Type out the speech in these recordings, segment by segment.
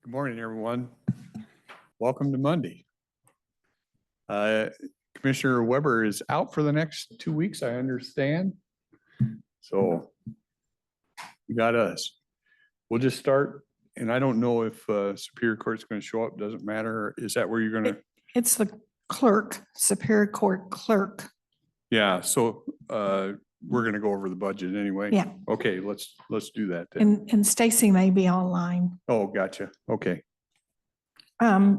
Good morning, everyone. Welcome to Monday. Commissioner Weber is out for the next 2 weeks, I understand. So you got us. We'll just start, and I don't know if Superior Court's going to show up. Doesn't matter. Is that where you're going to? It's the clerk, Superior Court clerk. Yeah, so we're going to go over the budget anyway. Yeah. Okay, let's do that then. And Stacy may be online. Oh, gotcha. Okay.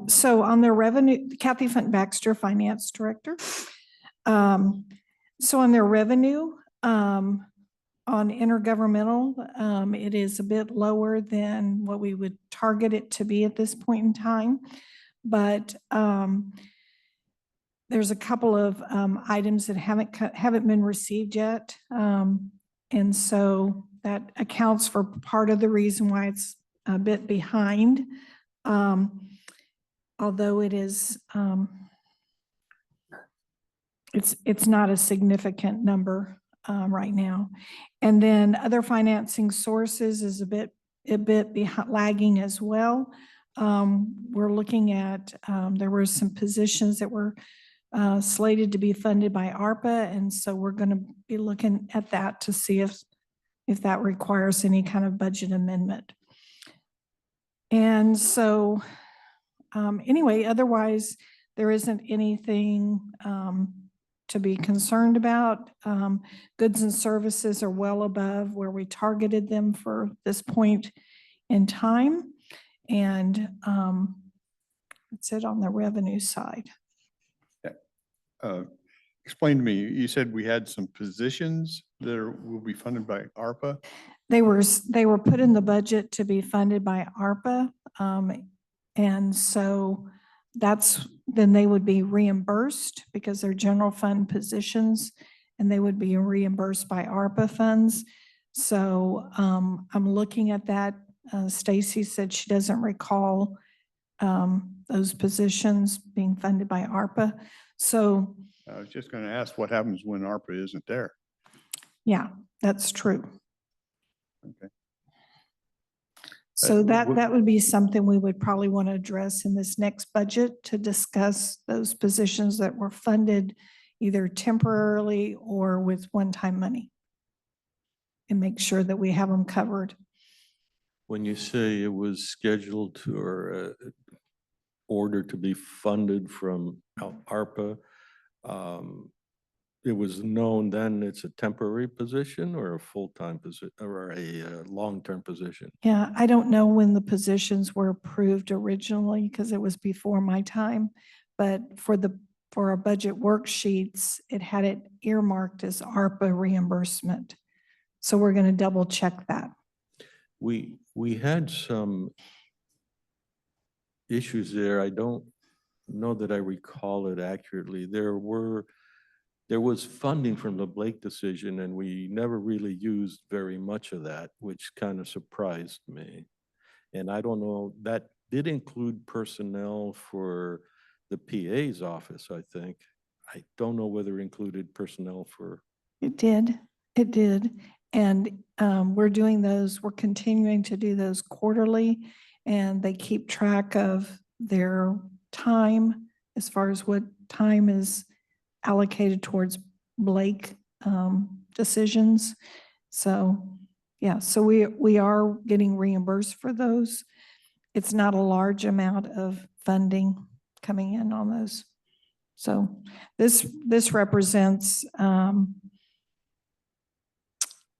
So on their revenue, Kathy Fenton Baxter, Finance Director. So on their revenue, on intergovernmental, it is a bit lower than what we would target it to be at this point in time. But there's a couple of items that haven't been received yet. And so that accounts for part of the reason why it's a bit behind. Although it is, it's not a significant number right now. And then other financing sources is a bit lagging as well. We're looking at, there were some positions that were slated to be funded by ARPA. And so we're going to be looking at that to see if that requires any kind of budget amendment. And so anyway, otherwise, there isn't anything to be concerned about. Goods and services are well above where we targeted them for this point in time. And that's it on the revenue side. Explain to me, you said we had some positions that will be funded by ARPA? They were put in the budget to be funded by ARPA. And so then they would be reimbursed because they're general fund positions and they would be reimbursed by ARPA funds. So I'm looking at that. Stacy said she doesn't recall those positions being funded by ARPA. So I was just going to ask what happens when ARPA isn't there. Yeah, that's true. Okay. So that would be something we would probably want to address in this next budget to discuss those positions that were funded either temporarily or with one-time money and make sure that we have them covered. When you say it was scheduled to or ordered to be funded from ARPA, it was known then it's a temporary position or a full-time position or a long-term position? Yeah, I don't know when the positions were approved originally because it was before my time, but for our budget worksheets, it had it earmarked as ARPA reimbursement. So we're going to double check that. We had some issues there. I don't know that I recall it accurately. There was funding from the Blake decision, and we never really used very much of that, which kind of surprised me. And I don't know, that did include personnel for the PA's office, I think. I don't know whether it included personnel for. It did. And we're doing those, we're continuing to do those quarterly, and they keep track of their time as far as what time is allocated towards Blake decisions. So yeah, so we are getting reimbursed for those. It's not a large amount of funding coming in on those. So this represents, I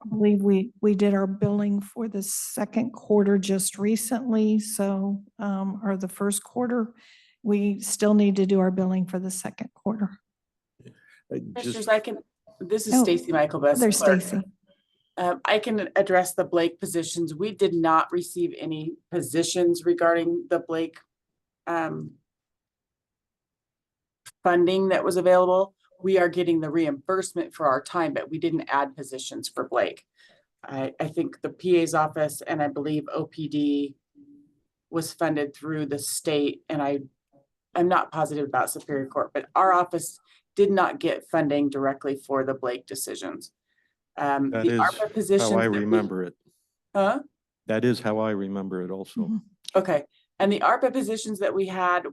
believe we did our billing for the second quarter just recently. So, or the first quarter, we still need to do our billing for the second quarter. Commissioners, this is Oh, Stacy Michael Best. There's Stacy. I can address the Blake positions. We did not receive any positions regarding the Blake funding that was available. We are getting the reimbursement for our time, but we didn't add positions for Blake. I think the PA's office and I believe OPD was funded through the state, and I'm not positive about Superior Court, but our office did not get funding directly for the Blake decisions. That the is ARPA positions how I remember it. Huh? That is how I remember it also. Mhm. Okay. And the ARPA positions that we had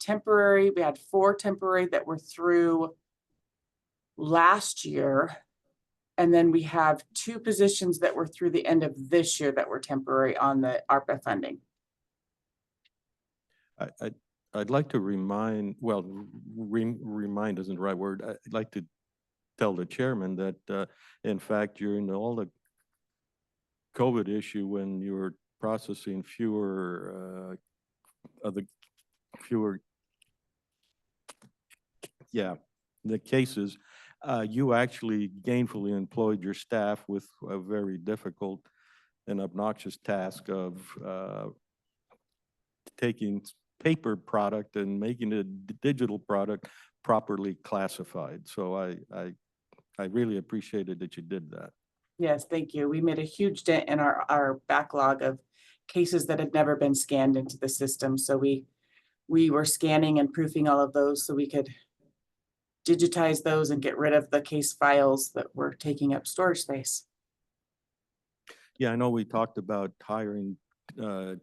temporary, we had 4 temporary that were through last year. And then we have 2 positions that were through the end of this year that were temporary on the ARPA funding. I'd like to remind, well, remind isn't the right word. I'd like to tell the chairman that, in fact, during all the COVID issue, when you were processing fewer the cases, you actually gainfully employed your staff with a very difficult and obnoxious task of taking paper product and making a digital product properly classified. So I really appreciated that you did that. Yes, thank you. We made a huge dent in our backlog of cases that had never been scanned into the system. So we were scanning and proofing all of those so we could digitize those and get rid of the case files that were taking up storage space. Yeah, I know we talked about hiring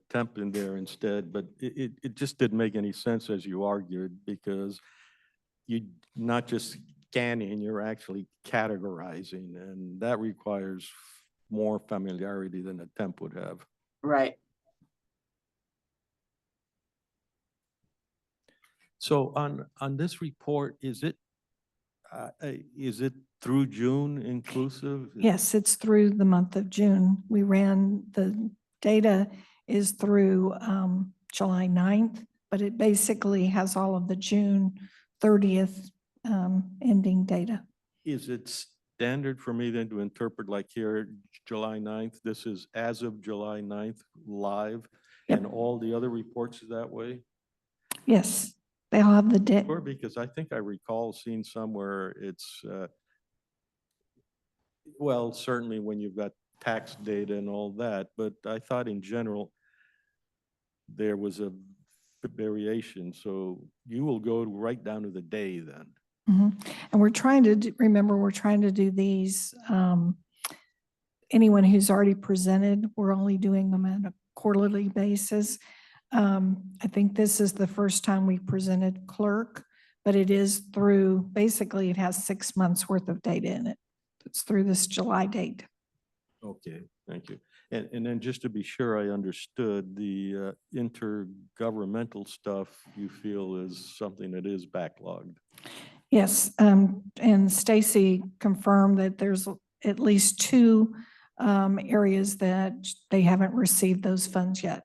temp in there instead, but it just didn't make any sense as you argued, because you're not just scanning, you're actually categorizing, and that requires more familiarity than a temp would have. Right. So on this report, is it through June inclusive? Yes, it's through the month of June. We ran, the data is through July 9th, but it basically has all of the June 30th ending data. Is it standard for me then to interpret like here, July 9th, this is as of July 9th live, Yep. and all the other reports is that way? Yes, they all have the data. Sure, because I think I recall seeing somewhere it's, well, certainly when you've got tax data and all that, but I thought in general there was a variation. So you will go right down to the day then. And we're trying to remember, we're trying to do these, anyone who's already presented, we're only doing them on a quarterly basis. I think this is the first time we presented clerk, but it is through, basically it has 6 months worth of data in it. It's through this July date. Okay, thank you. And then just to be sure I understood, the intergovernmental stuff you feel is something that is backlogged. Yes, and Stacy confirmed that there's at least 2 areas that they haven't received those funds yet.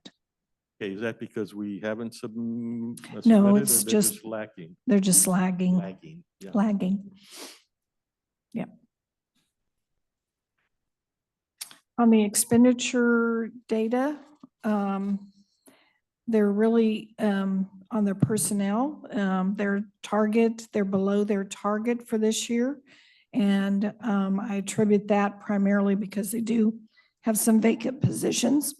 Okay, is that because we haven't submitted? No, or it's they're just lacking? They're just lagging. Yeah. Lagging. Yeah. On the expenditure data, they're really on their personnel, their target, they're below their target for this year. And I attribute that primarily because they do have some vacant positions.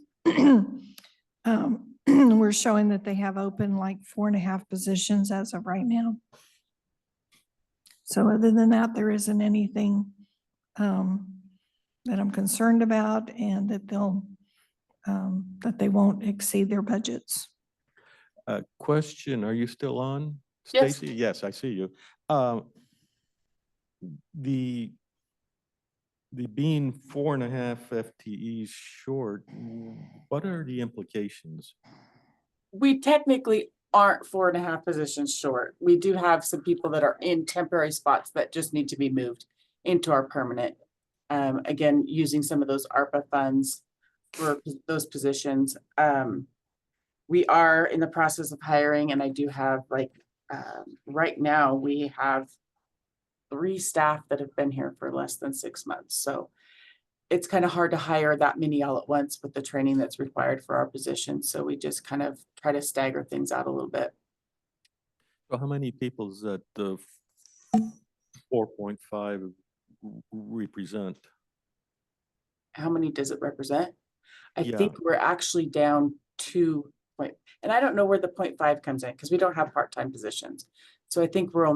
We're showing that they have open like 4.5 positions as of right now. So other than that, there isn't anything that I'm concerned about, and that that they won't exceed their budgets. Question, are you still on? Yes. Stacy? Yes, I see you. The being 4.5 FTEs short, what are the implications? We technically aren't 4.5 positions short. We do have some people that are in temporary spots that just need to be moved into our permanent. Again, using some of those ARPA funds for those positions. We are in the process of hiring, and I do have right now we have 3 staff that have been here for less than 6 months. So it's kind of hard to hire that many all at once with the training that's required for our position. So we just kind of try to stagger things out a little bit. So how many people does that 4.5 represent? How many does it represent? I Yeah. think we're actually down 2 point, and I don't know where the 0.5 comes in because we don't have part-time positions. So I think we're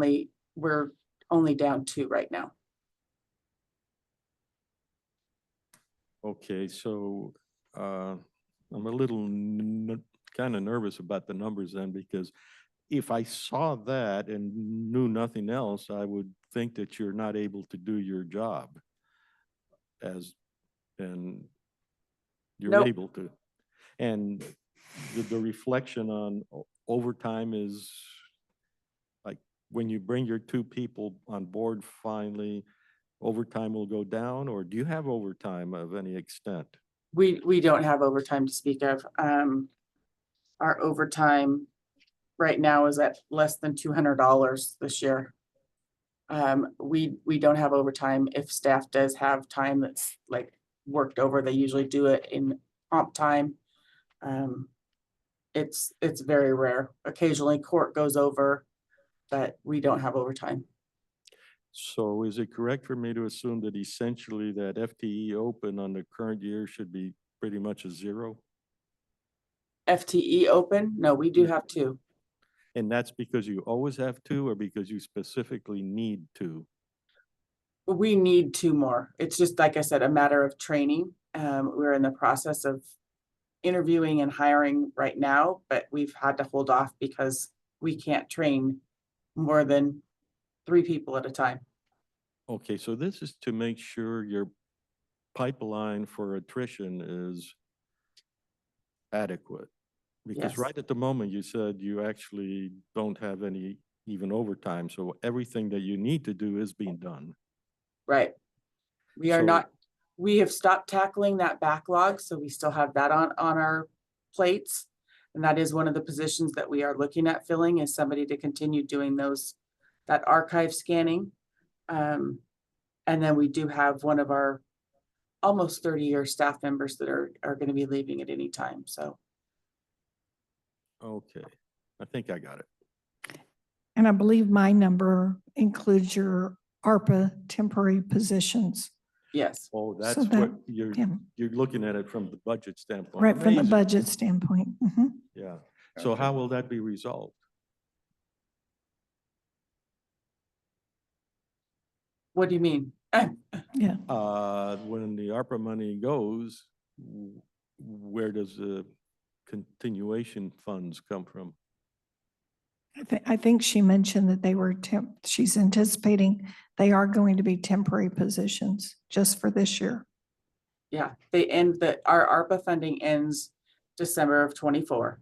only down 2 right now. Okay, so I'm a little kind of nervous about the numbers then, because if I saw that and knew nothing else, I would think that you're not able to do your job and you're Nope. able to. And the reflection on overtime is like when you bring your two people on board finally, overtime will go down, or do you have overtime of any extent? We don't have overtime to speak of. Our overtime right now is at less than $200 this year. We don't have overtime. If staff does have time that's like worked over, they usually do it in comp time. It's very rare. Occasionally court goes over, but we don't have overtime. So is it correct for me to assume that essentially that FTE open on the current year should be pretty much a zero? FTE open? No, we do have two. And that's because you always have two, or because you specifically need two? We need two more. It's just, like I said, a matter of training. We're in the process of interviewing and hiring right now, but we've had to hold off because we can't train more than 3 people at a time. Okay, so this is to make sure your pipeline for attrition is adequate. Because Yes. right at the moment, you said you actually don't have any even overtime, so everything that you need to do is being done. Right. We are So- not, we have stopped tackling that backlog, so we still have that on our plates. And that is one of the positions that we are looking at filling, is somebody to continue doing that archive scanning. And then we do have one of our almost 30-year staff members that are going to be leaving at any time, so. Okay, I think I got it. And I believe my number includes your ARPA temporary positions. Yes, Oh, that's So what that- you're Yeah, looking at it from the budget standpoint. right from the Amazing. budget standpoint. Mhm. Yeah, so how will that be resolved? what do you mean? Yeah, When the ARPA money goes, where does the continuation funds come from? I think she mentioned that they were she's anticipating they are going to be temporary positions just for this year. Yeah, our ARPA funding ends December of 24.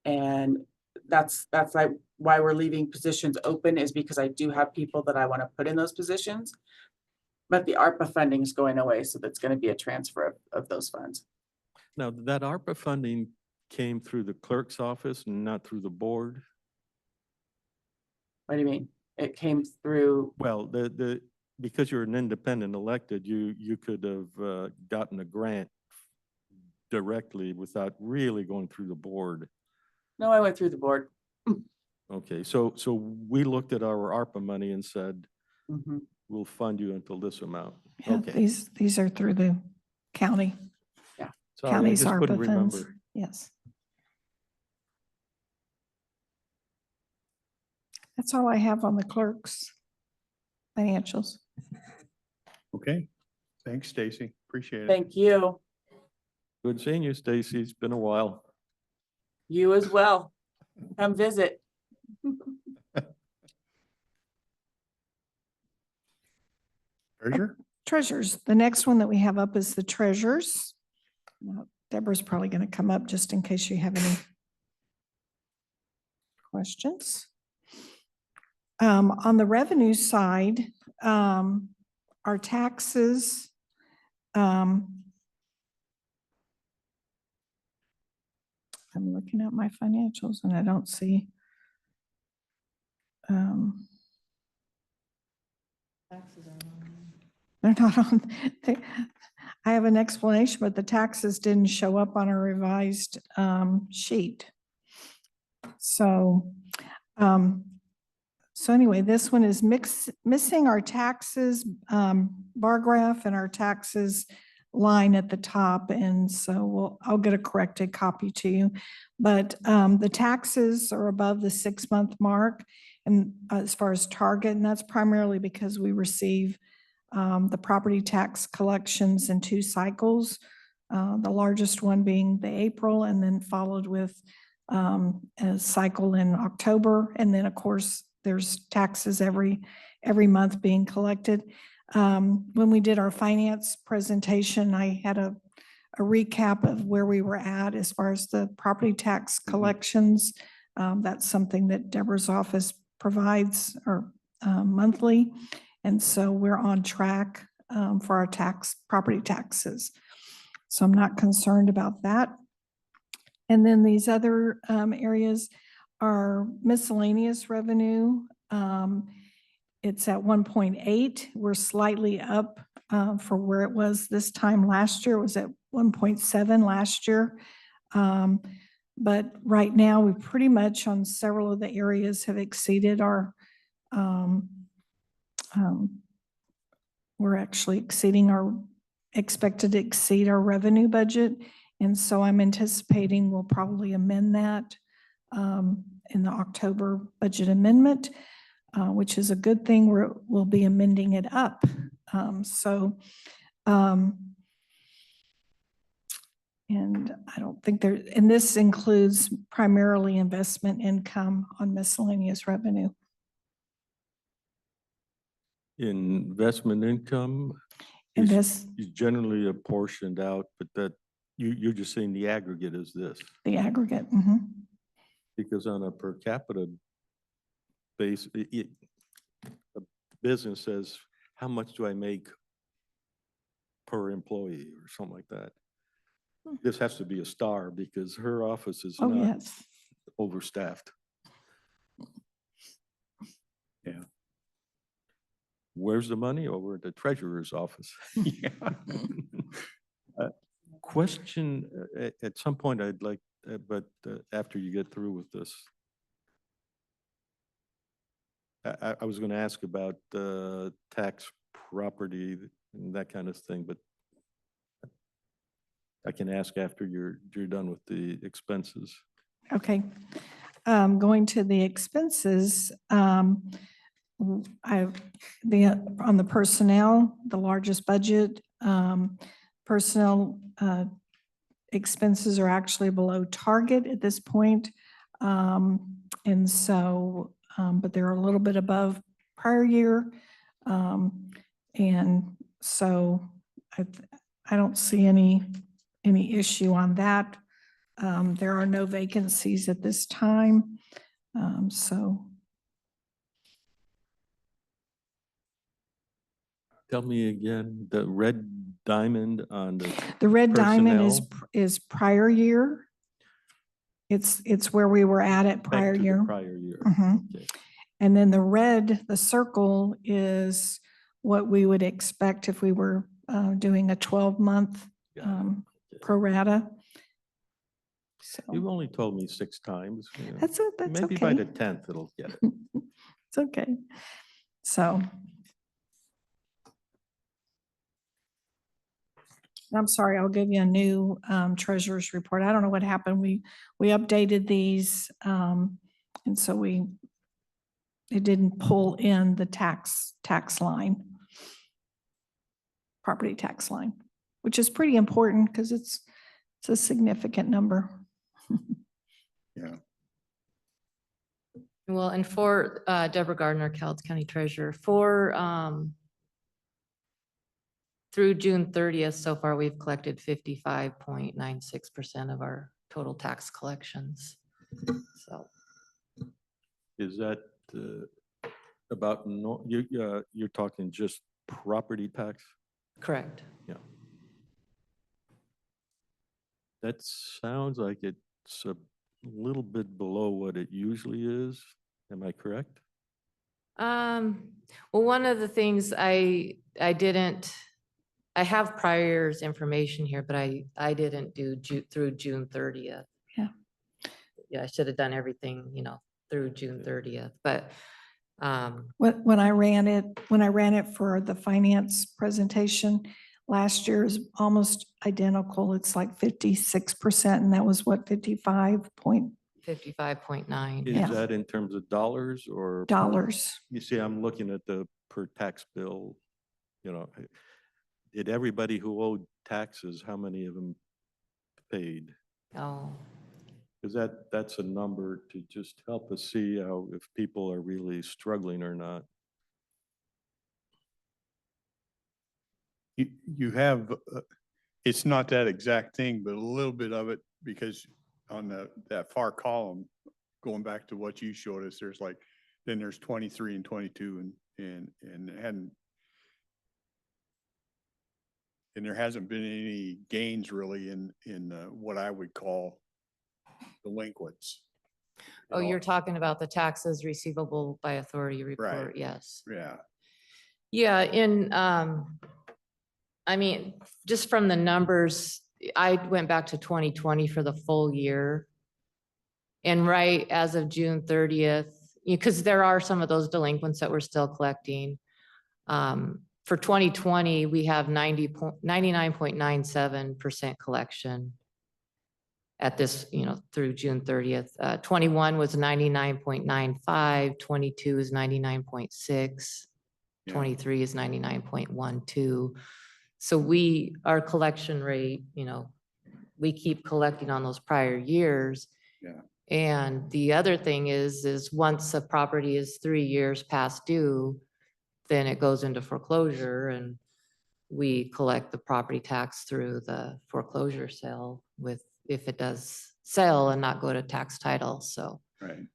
And that's like why we're leaving positions open, is because I do have people that I want to put in those positions. But the ARPA funding is going away, so that's going to be a transfer of those funds. Now, that ARPA funding came through the clerk's office and not through the board? What do you mean? It came through, Well, because you're an independent elected, you could have gotten a grant directly without really going through the board. no, I went through the board. Okay, so we looked at our ARPA money and said, Mhm. we'll fund you until this amount. Yeah, Okay. these are through the county, Sorry, I county's just couldn't ARPA funds. remember. Yes. That's all I have on the clerk's financials. Okay, thanks, Stacy. Appreciate it. Thank you. Good seeing you, Stacy. It's been a while. You as well. Come visit. Treasurer? Treasures, the next one that we have up is the treasures. Now, Deborah's probably going to come up just in case you have any questions. On the revenue side, our taxes, I'm looking at my financials and I don't see. They're not on, I have an explanation, but the taxes didn't show up on a revised sheet. So anyway, this one is missing our taxes bar graph and our taxes line at the top. And so I'll get a corrected copy to you. But the taxes are above the 6-month mark. And as far as target, and that's primarily because we receive the property tax collections in 2 cycles. the largest one being the April, and then followed with a cycle in October. And then, of course, there's taxes every month being collected. When we did our finance presentation, I had a recap of where we were at as far as the property tax collections. That's something that Deborah's office provides or monthly. And so we're on track for our property taxes. So I'm not concerned about that. And then these other areas are miscellaneous revenue. It's at 1.8. We're slightly up for where it was this time last year. It was at 1.7 last year. But right now, we pretty much on several of the areas have exceeded our, we're actually expected to exceed our revenue budget. And so I'm anticipating we'll probably amend that in the October budget amendment, which is a good thing. We'll be amending it up. And I don't think and this includes primarily investment income on miscellaneous revenue. Investment income is generally apportioned out, but that you're just saying the aggregate is this. The aggregate. Because on a per capita base, a business says, how much do I make per employee or something like that? This has to be a star because her office is not overstaffed. Yeah. Where's the money? Over at the treasurer's office. Yeah. Question, at some point I'd like, but after you get through with this, I was going to ask about tax property and that kind of thing, but I can ask after you're done with the expenses. Okay. Going to the expenses, on the personnel, the largest budget, personnel expenses are actually below target at this point. And so, but they're a little bit above prior year. And so I don't see any issue on that. There are no vacancies at this time. So. Tell me again, the red diamond on The red diamond personnel? is prior year. It's where we were at Back prior to the year. prior year. Okay. And then the circle is what we would expect if we were doing a 12-month pro rata. So You've only told me 6 times. that's Maybe okay. by the 10th it'll get it. It's okay. So. I'm sorry, I'll give you a new treasurer's report. I don't know what happened. We updated these, and so it didn't pull in the tax line, property tax line, which is pretty important because it's a significant number. Yeah. Well, and for Deborah Gardner, Cowlitz County Treasurer, through June 30th, so far, we've collected 55.96% of our total tax collections. So. Is that about, you're talking just property tax? Correct. Yeah. That sounds like it's a little bit below what it usually is. Am I correct? Well, one of the things I have prior year's information here, but I didn't do through June 30th. Yeah. Yeah, I should have done everything, through June 30th, but. When I ran it for the finance presentation, last year is almost identical. It's like 56%, and that was what, 55.9. Is Yeah. that in terms of dollars or? dollars. You see, I'm looking at the per tax bill, did everybody who owed taxes, how many of them paid. Oh, Because that's a number to just help us see how, if people are really struggling or not. You have, it's not that exact thing, but a little bit of it, because on that far column, going back to what you showed us, there's like, then there's 23 and 22 and there hasn't been any gains really in what I would call delinquents. oh, You know, you're talking about the taxes receivable by authority report, Right. yes. Yeah, Yeah, I mean, just from the numbers, I went back to 2020 for the full year. And right as of June 30th, because there are some of those delinquents that we're still collecting. For 2020, we have 99.97% collection at this, through June 30th. 21 was 99.95, 22 is 99.6, yeah. 23 is 99.12. So our collection rate, we keep collecting on those prior years. Yeah. And the other thing is once a property is 3 years past due, then it goes into foreclosure and we collect the property tax through the foreclosure sale if it does sell and not go to tax title, so. Right.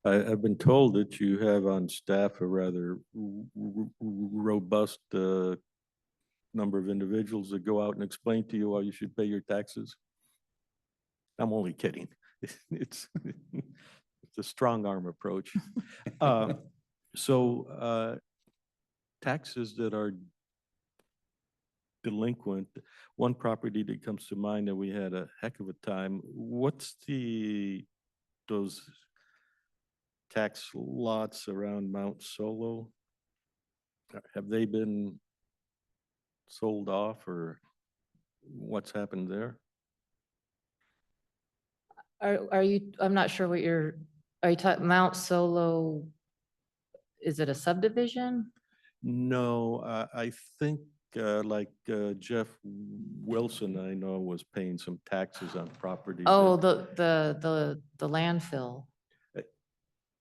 I've been told that you have on staff a rather robust number of individuals that go out and explain to you why you should pay your taxes. I'm only kidding. It's a strong arm approach. So taxes that are delinquent, one property that comes to mind that we had a heck of a time, what's those tax lots around Mount Solo? Have they been sold off or what's happened there? Are you, I'm not sure are you talking Mount Solo? Is it a subdivision? No, I think Jeff Wilson, I know, was paying some taxes on property. Oh, that- the landfill. Uh,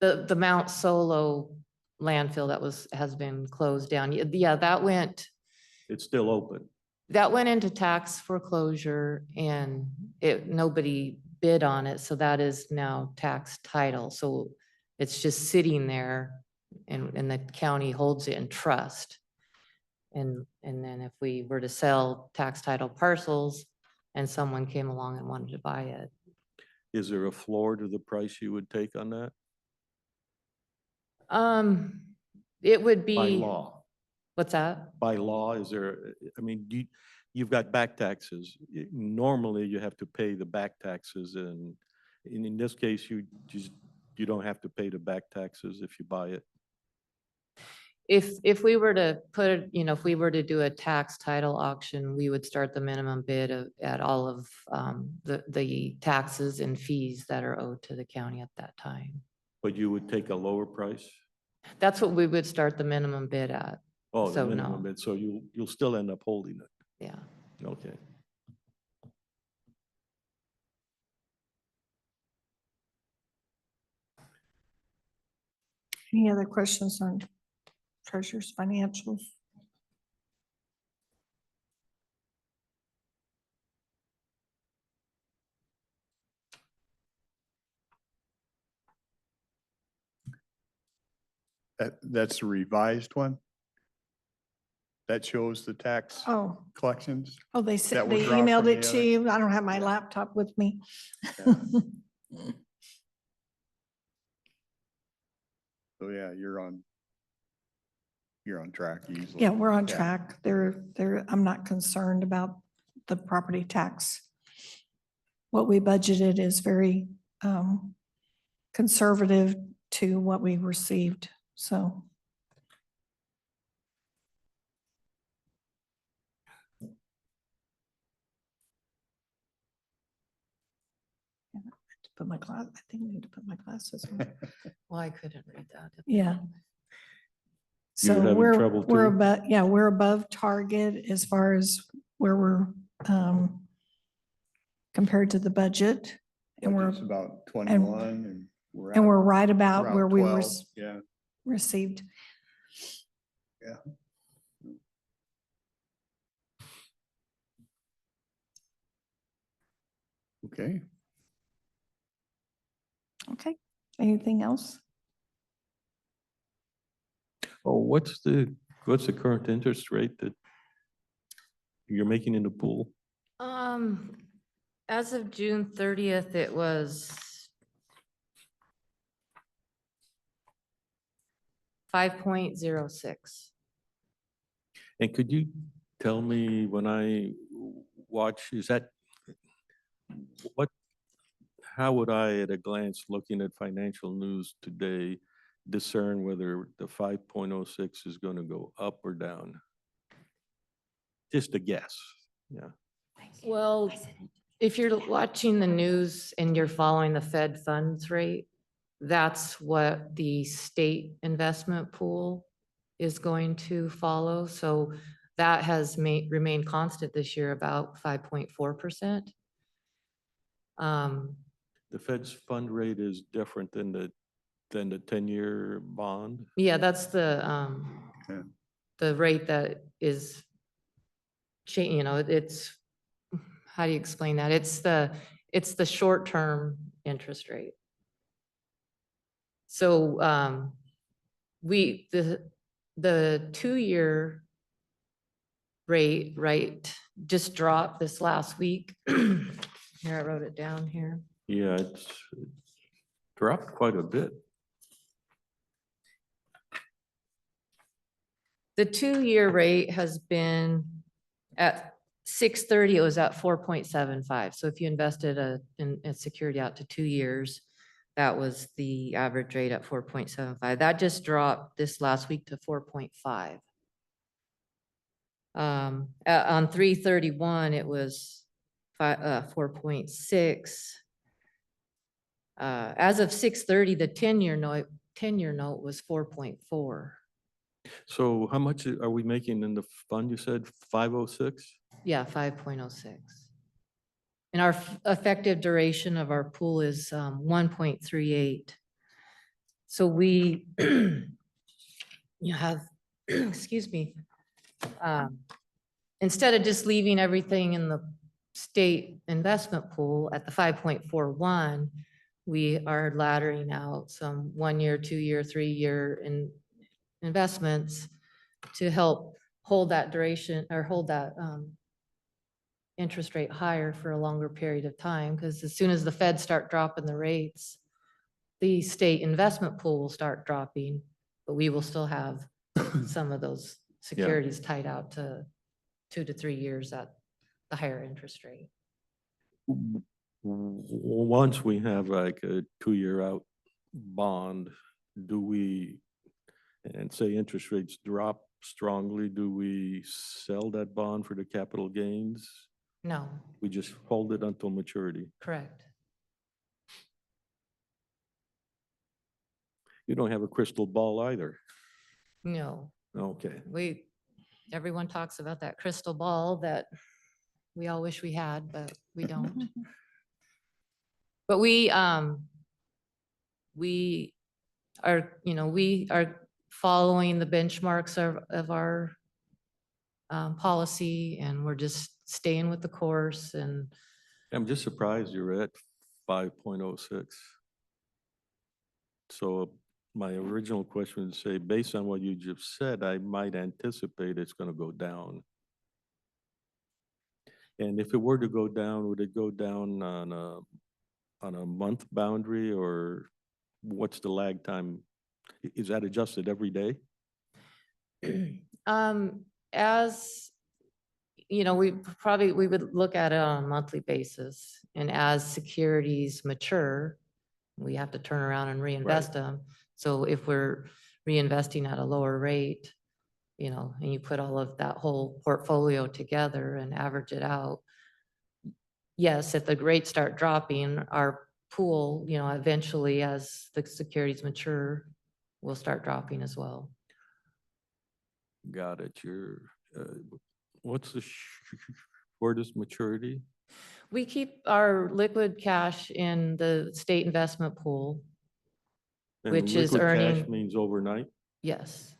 The Mount Solo landfill has been closed down. Yeah, It's still open. that went into tax foreclosure and nobody bid on it. So that is now tax title. So it's just sitting there and the county holds it in trust. And then if we were to sell tax title parcels and someone came along and wanted to buy it, Is there a floor to the price you would take on that? it would be. By law? What's that? By law, is there, I mean, you've got back taxes. Normally, you have to pay the back taxes, and in this case, you don't have to pay the back taxes if you buy it. If we were to if we were to do a tax title auction, we would start the minimum bid at all of the taxes and fees that are owed to the county at that time. But you would take a lower price? That's what we would start the minimum bid at. Oh, the So, minimum no. bid, so you'll still end up holding it. Yeah. Okay. Any other questions on treasurer's financials? That's the revised one? That shows the tax Oh, collections? they That said, was they dropped emailed from it the to other- you. I don't have my Yeah. laptop with me. So yeah, you're on track easily. Yeah, we're on Yeah. track. I'm not concerned about the property tax. What we budgeted is very conservative to what we received, so. Put my glass, I think I need to put my glasses on. Well, I couldn't read that. Yeah. So having we're, trouble we're too? about, yeah, we're above target as far as where we're compared to the budget. And Budget's we're, about 21 and we're. and at we're right about around where we 12. were Yeah. received. Okay. Okay, anything else? Oh, what's the current interest rate that you're making in the pool? As of June 30th, it was 5.06. And could you tell me when I watch, how would I at a glance, looking at financial news today, discern whether the 5.06 is going to go up or down? Just a guess, yeah. Well, if you're watching the news and you're following the Fed funds rate, that's what the state investment pool is going to follow. So that has remained constant this year, about 5.4%. The Fed's fund rate is different than the 10-year bond. Yeah, that's Yeah. the rate that is it's, how do you explain that? It's the short-term interest rate. So, the 2-year rate, right, just dropped this last week. Here, I wrote it down here. Yeah, it's dropped quite a bit. The 2-year rate has been at 6/30, it was at 4.75. So if you invested in security out to 2 years, that was the average rate at 4.75. That just dropped this last week to 4.5. On 3/31, it was 4.6. As of 6/30, the 10-year note was 4.4. So how much are we making in the fund? You said 506? Yeah, 5.06. And our effective duration of our pool is 1.38. So we you have, excuse me, instead of just leaving everything in the state investment pool at the 5.41, we are laddering out some 1-year, 2-year, 3-year investments to help hold that duration or hold that interest rate higher for a longer period of time. Because as soon as the Fed start dropping the rates, the state investment pool will start dropping, but we will still have some of those securities tied out to 2 to 3 years at the higher interest rate. Once we have like a 2-year out bond, and say interest rates drop strongly, do we sell that bond for the capital gains? No, We just hold it until maturity. correct. You don't have a crystal ball either. No, Okay. everyone talks about that crystal ball that we all wish we had, but we don't. But we are, we are following the benchmarks of our policy, and we're just staying with the course. And I'm just surprised you're at 5.06. So my original question would say, based on what you just said, I might anticipate it's going to go down. And if it were to go down, would it go down on a month boundary, or what's the lag time? Is that adjusted every day? as you know, we would look at it on a monthly basis, and as securities mature, we have to turn around and reinvest them. So if we're reinvesting at a lower rate, and you put all of that whole portfolio together and average it out, yes, if the rates start dropping, our pool, eventually as the securities mature, will start dropping as well. Got it. What's the shortest maturity? We keep our liquid cash in the state investment pool, And which is liquid cash earning- means overnight. yes,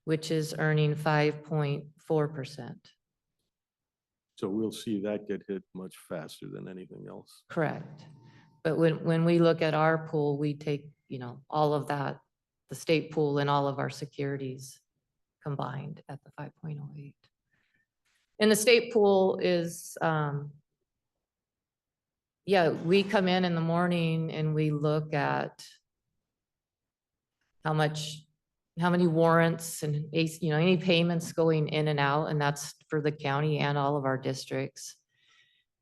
which is earning 5.4%. So we'll see that get hit much faster than anything else. Correct. But when we look at our pool, we take, all of that, the state pool and all of our securities combined at the 5.08. And the state pool is, we come in the morning and we look at how many warrants and, any payments going in and out, and that's for the county and all of our districts.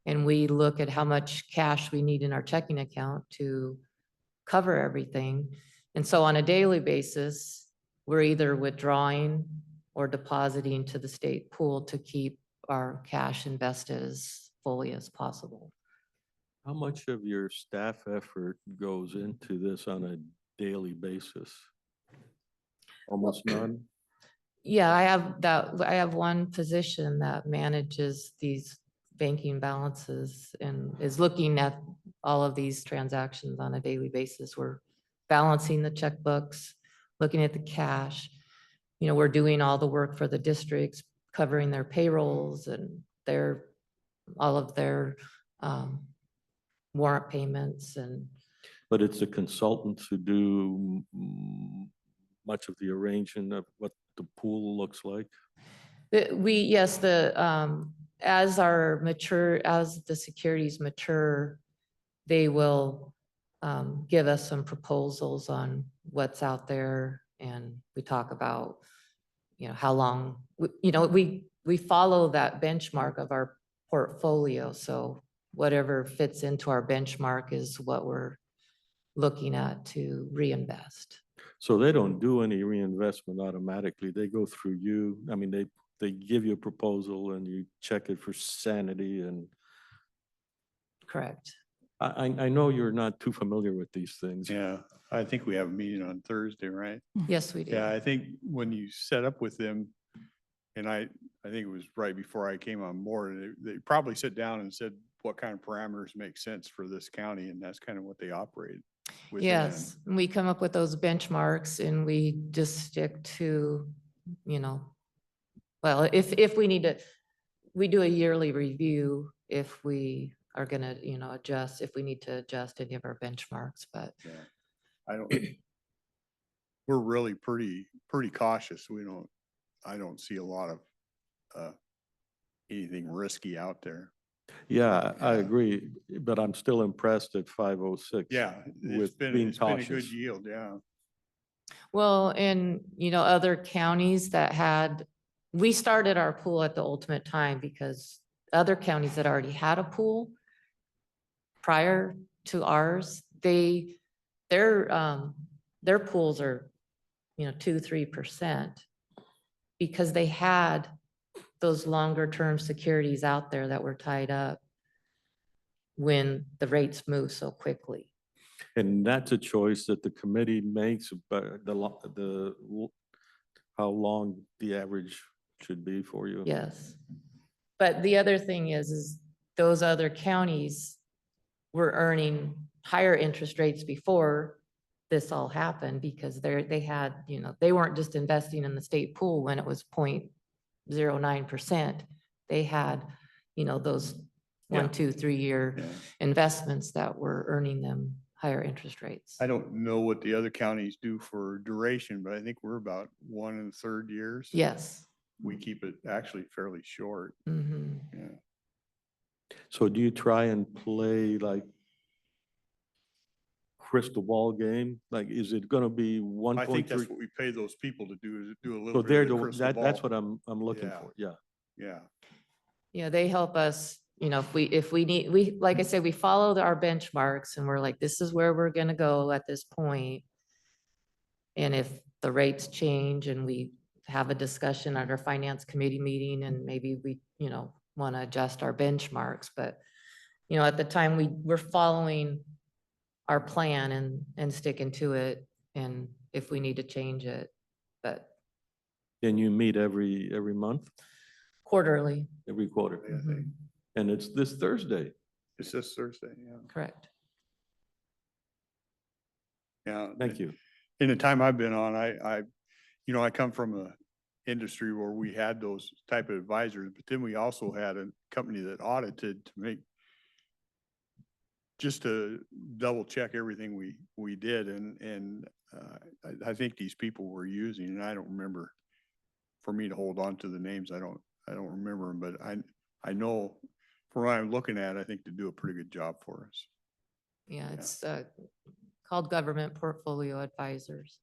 And we look at how much cash we need in our checking account to cover everything. And so on a daily basis, we're either withdrawing or depositing to the state pool to keep our cash invested as fully as possible. How much of your staff effort goes into this on a daily basis? Almost none? Yeah, I have one position that manages these banking balances and is looking at all of these transactions on a daily basis. We're balancing the checkbooks, looking at the cash. We're doing all the work for the districts, covering their payrolls and all of their warrant payments and But it's the consultants who do much of the arranging of what the pool looks like. yes, as the securities mature, they will give us some proposals on what's out there. And we talk about, how long, we follow that benchmark of our portfolio. So whatever fits into our benchmark is what we're looking at to reinvest. So they don't do any reinvestment automatically. They go through you. I mean, they give you a proposal and you check it for sanity. And Correct. I know you're not too familiar with these things. Yeah, I think we have a meeting on Thursday, right? Yes, we do. Yeah, I think when you set up with them, and I think it was right before I came on board, they probably sit down and said what kind of parameters make sense for this county, and that's kind of what they operate within. Yes, and we come up with those benchmarks and we just stick to, well, if we need to, we do a yearly review if we are gonna, adjust, if we need to adjust any of our benchmarks, but Yeah, I don't, we're really pretty cautious. I don't see a lot of anything risky out there. Yeah, I Yeah. agree, but I'm still impressed at 506. Yeah, With being it's been a good cautious. yield, yeah. well, and other counties we started our pool at the ultimate time because other counties that already had a pool prior to ours, their pools are, 2-3% because they had those longer term securities out there that were tied up when the rates move so quickly. And that's a choice that the committee makes, but how long the average should be for you. Yes. But the other thing is those other counties were earning higher interest rates before this all happened because they had, they weren't just investing in the state pool when it was 0.09%. They had, those 1, 2, 3 year Yeah. investments that were earning them higher interest rates. I don't know what the other counties do for duration, but I think we're about 1 1/3 years. Yes. We keep it actually fairly short. Mhm. Yeah. So do you try and play like crystal ball game? Like, is it gonna be I think that's 1.3? what we pay those people to do, is do a So little they're bit of the crystal that's ball. what I'm looking Yeah. for. Yeah. Yeah, Yeah, they help us, if we need, like I said, we follow our benchmarks and we're like, this is where we're gonna go at this point. And if the rates change and we have a discussion at our finance committee meeting and maybe we, want to adjust our benchmarks, but at the time we're following our plan and sticking to it. And if we need to change it, but And you meet every month, quarterly. every quarter, I think. Mhm. and it's this Thursday. It's this Thursday, yeah. Correct. Yeah. Thank you. In the time I've been on, I come from a industry where we had those type of advisors, but then we also had a company that audited to make just to double check everything we did. And I think these people were using, and I don't remember, for me to hold on to the names, I don't remember them, but I know from what I'm looking at, I think they do a pretty good job for us. Yeah, it's called Government Portfolio Advisors.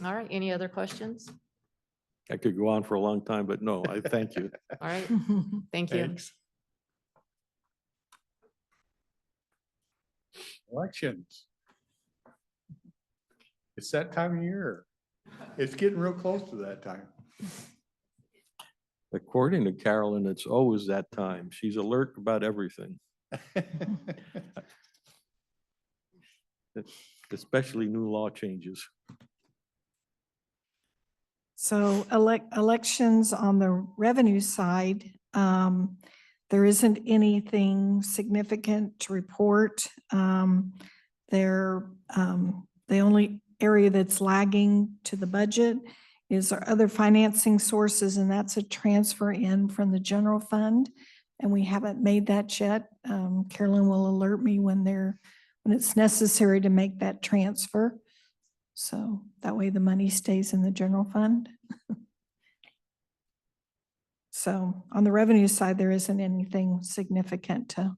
All right, any other questions? I could go on for a long time, but no, I thank you. All right, thank you. Thanks. Elections. It's that time of year. It's getting real close to that time. According to Carolyn, it's always that time. She's alert about everything, especially new law changes. So elections on the revenue side, there isn't anything significant to report. The only area that's lagging to the budget is our other financing sources, and that's a transfer in from the general fund. And we haven't made that yet. Carolyn will alert me when it's necessary to make that transfer. So that way the money stays in the general fund. So on the revenue side, there isn't anything significant to.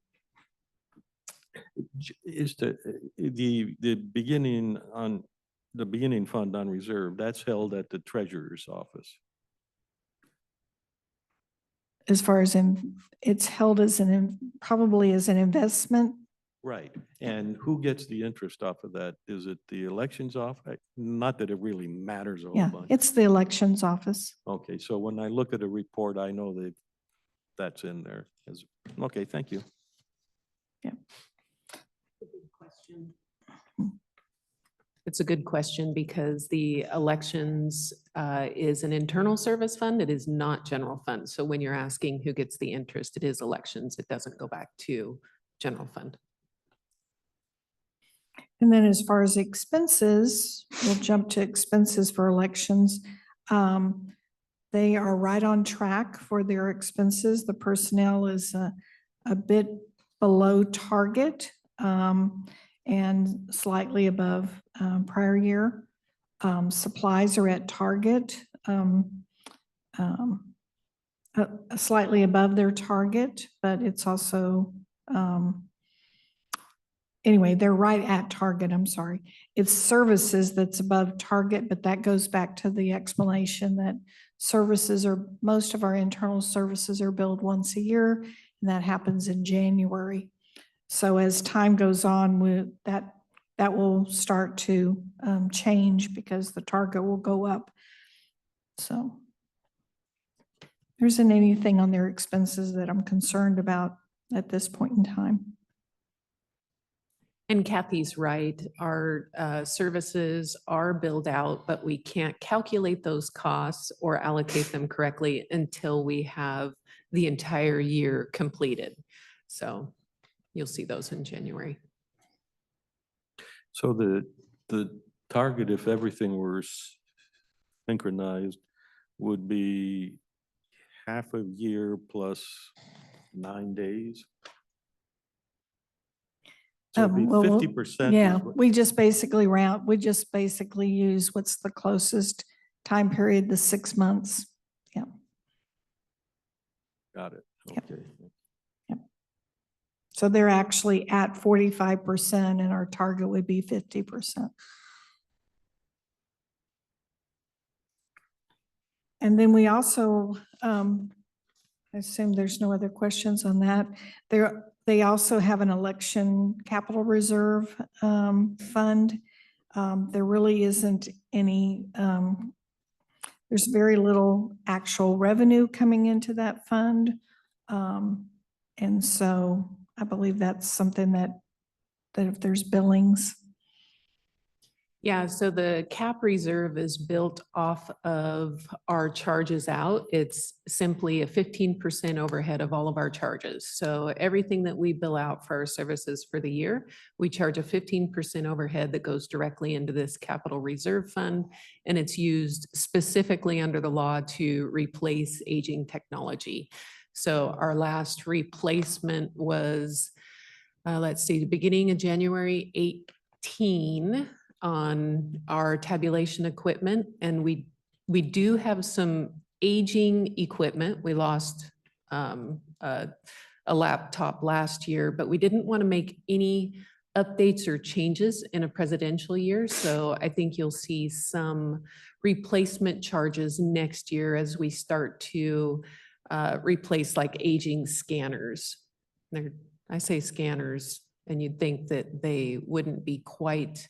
Is the beginning fund on reserve, that's held at the treasurer's office. As far as it's held as probably as an investment. Right. And who gets the interest off of that? Is it the elections off? Not that it really matters a whole Yeah, bunch. it's the elections office. Okay, so when I look at a report, I know that that's in there. Okay, thank you. Yeah. Question. It's a good question because the elections is an internal service fund. It is not general fund. So when you're asking who gets the interest, it is elections. It doesn't go back to general fund. And then as far as expenses, we'll jump to expenses for elections. They are right on track for their expenses. The personnel is a bit below target and slightly above prior year. Supplies are at target, slightly above their target, but it's also anyway, they're right at target, I'm sorry. It's services that's above target, but that goes back to the explanation that most of our internal services are billed once a year, and that happens in January. So as time goes on, that will start to change because the target will go up. So there isn't anything on their expenses that I'm concerned about at this point in time. And Kathy's right, our services are billed out, but we can't calculate those costs or allocate them correctly until we have the entire year completed. So you'll see those in January. So the target, if everything were synchronized, would be half a year plus 9 days. So it'd be Well, 50%. Yeah, we just basically use what's the closest time period, the 6 months. Yeah. Got it. Yep. Okay. So they're actually at 45% and our target would be 50%. And then we also, I assume there's no other questions on that. They also have an election capital reserve fund. There really isn't any, there's very little actual revenue coming into that fund. And so I believe that's something that if there's billings. Yeah, so the cap reserve is built off of our charges out. It's simply a 15% overhead of all of our charges. So everything that we bill out for our services for the year, we charge a 15% overhead that goes directly into this capital reserve fund. And it's used specifically under the law to replace aging technology. So our last replacement was, let's see, the beginning of January 18 on our tabulation equipment. And we do have some aging equipment. We lost a laptop last year, but we didn't want to make any updates or changes in a presidential year. So I think you'll see some replacement charges next year as we start to replace like aging scanners. I say scanners, and you'd think that they wouldn't be quite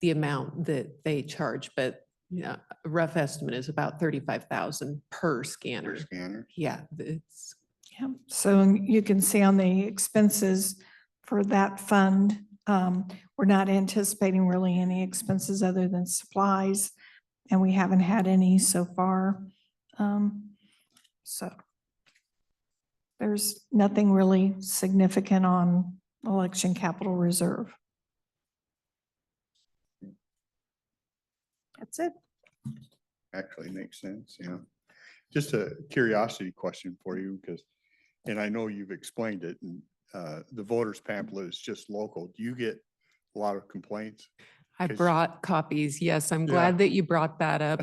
the amount that they charge, but yeah, a rough estimate is about 35,000 per scanner. Scanner. Yeah, it's, Yeah, so you can see on the expenses for that fund, we're not anticipating really any expenses other than supplies, and we haven't had any so far. So there's nothing really significant on election capital reserve. That's it. Actually makes sense, yeah. Just a curiosity question for you, because, and I know you've explained it, and the voters pamphlet is just local. Do you get a lot of complaints? I Cause- brought copies. Yes, I'm Yeah. glad that you brought that up.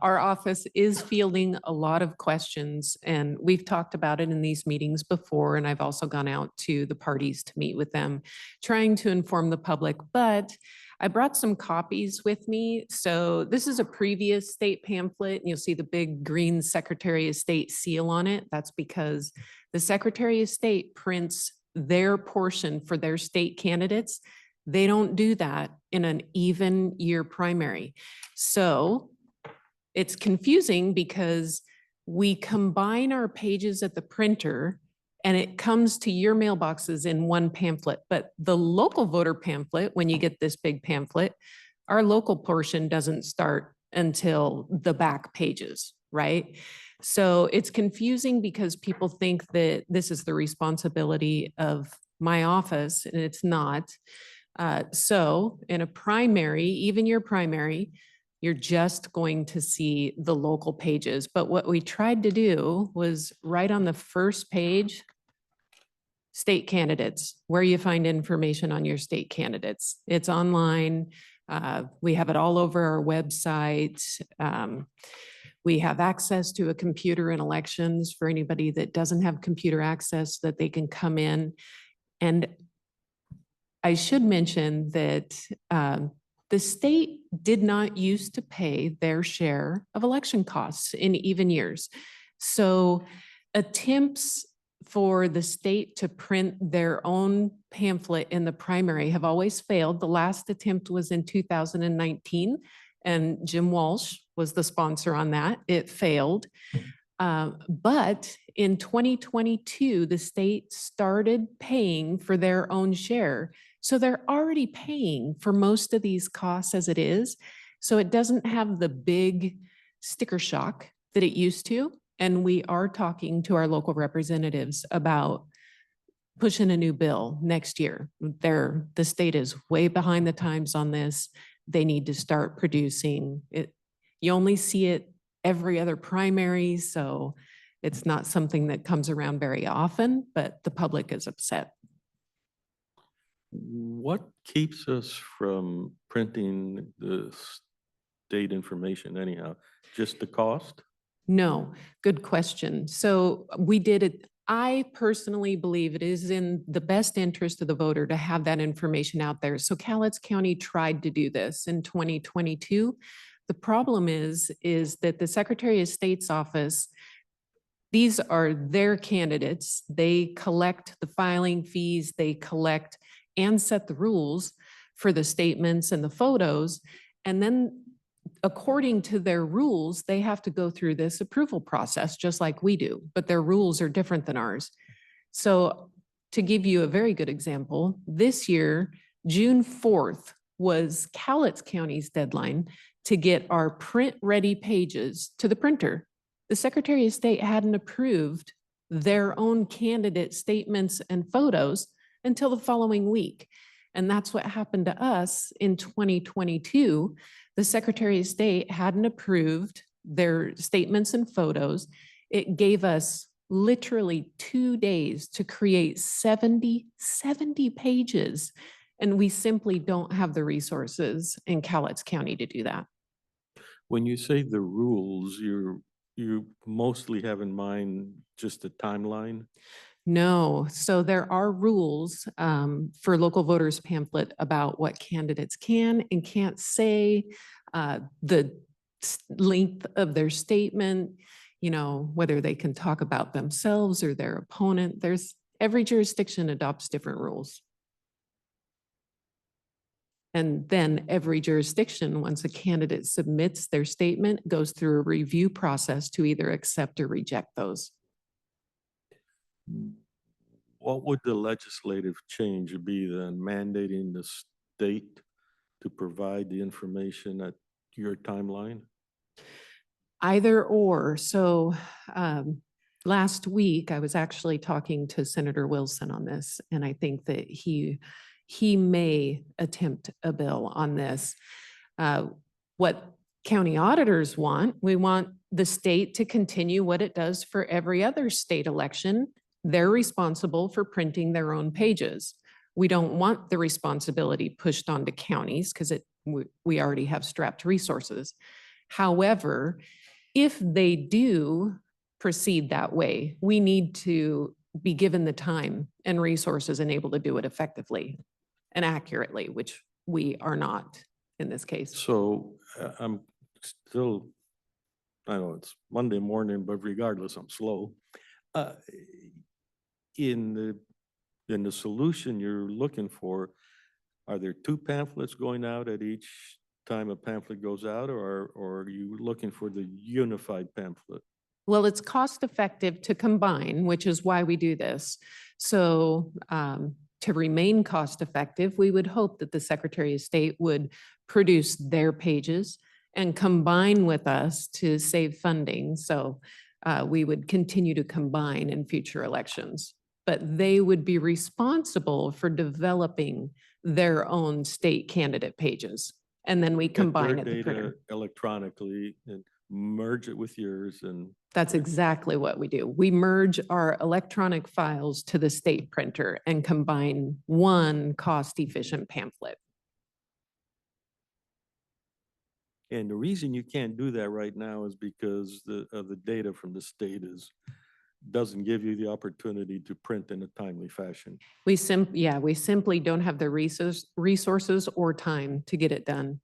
Our office is fielding a lot of questions, and we've talked about it in these meetings before, and I've also gone out to the parties to meet with them, trying to inform the public, but I brought some copies with me. So this is a previous state pamphlet, and you'll see the big green Secretary of State seal on it. That's because the Secretary of State prints their portion for their state candidates. They don't do that in an even year primary. So it's confusing because we combine our pages at the printer and it comes to your mailboxes in one pamphlet. But the local voter pamphlet, when you get this big pamphlet, our local portion doesn't start until the back pages, right? So it's confusing because people think that this is the responsibility of my office, and it's not. So in a primary, even your primary, you're just going to see the local pages. But what we tried to do was right on the first page, state candidates, where you find information on your state candidates. It's online. We have it all over our website. We have access to a computer in elections for anybody that doesn't have computer access, that they can come in. And I should mention that the state did not used to pay their share of election costs in even years. So attempts for the state to print their own pamphlet in the primary have always failed. The last attempt was in 2019, and Jim Walsh was the sponsor on that. It failed. But in 2022, the state started paying for their own share. So they're already paying for most of these costs as it is. So it doesn't have the big sticker shock that it used to. And we are talking to our local representatives about pushing a new bill next year. The state is way behind the times on this. They need to start producing it. You only see it every other primary, so it's not something that comes around very often, but the public is upset. What keeps us from printing the state information anyhow? Just the cost? No, good question. So we did it. I personally believe it is in the best interest of the voter to have that information out there. So Cowlitz County tried to do this in 2022. The problem is that the Secretary of State's office, these are their candidates. They collect the filing fees, they collect and set the rules for the statements and the photos. And then according to their rules, they have to go through this approval process just like we do, but their rules are different than ours. So to give you a very good example, this year, June 4th was Cowlitz County's deadline to get our print-ready pages to the printer. The Secretary of State hadn't approved their own candidate statements and photos until the following week. And that's what happened to us in 2022. The Secretary of State hadn't approved their statements and photos. It gave us literally 2 days to create 70 pages. And we simply don't have the resources in Cowlitz County to do that. When you say the rules, you mostly have in mind just the timeline? No, so there are rules for local voters pamphlet about what candidates can and can't say, the length of their statement, you know, whether they can talk about themselves or their opponent. Every jurisdiction adopts different rules. And then every jurisdiction, once a candidate submits their statement, goes through a review process to either accept or reject those. What would the legislative change be then, mandating the state to provide the information at your timeline? Either or. So last week, I was actually talking to Senator Wilson on this, and I think that he may attempt a bill on this. What county auditors want, we want the state to continue what it does for every other state election. They're responsible for printing their own pages. We don't want the responsibility pushed onto counties because we already have strapped resources. However, if they do proceed that way, we need to be given the time and resources and able to do it effectively and accurately, which we are not in this case. So I'm still, I know it's Monday morning, but regardless, I'm slow. In the solution you're looking for, are there 2 pamphlets going out at each time a pamphlet goes out, or are you looking for the unified pamphlet? Well, it's cost effective to combine, which is why we do this. So to remain cost effective, we would hope that the Secretary of State would produce their pages and combine with us to save funding. So we would continue to combine in future elections, but they would be responsible for developing their own state candidate pages. And then we Get combine their at the data printer. electronically and merge it with yours, and That's exactly what we do. We merge our electronic files to the state printer and combine one cost-efficient pamphlet. the reason you can't do that right now is because of the data from the state doesn't give you the opportunity to print in a timely fashion. We simply don't have the resources or time to get it done.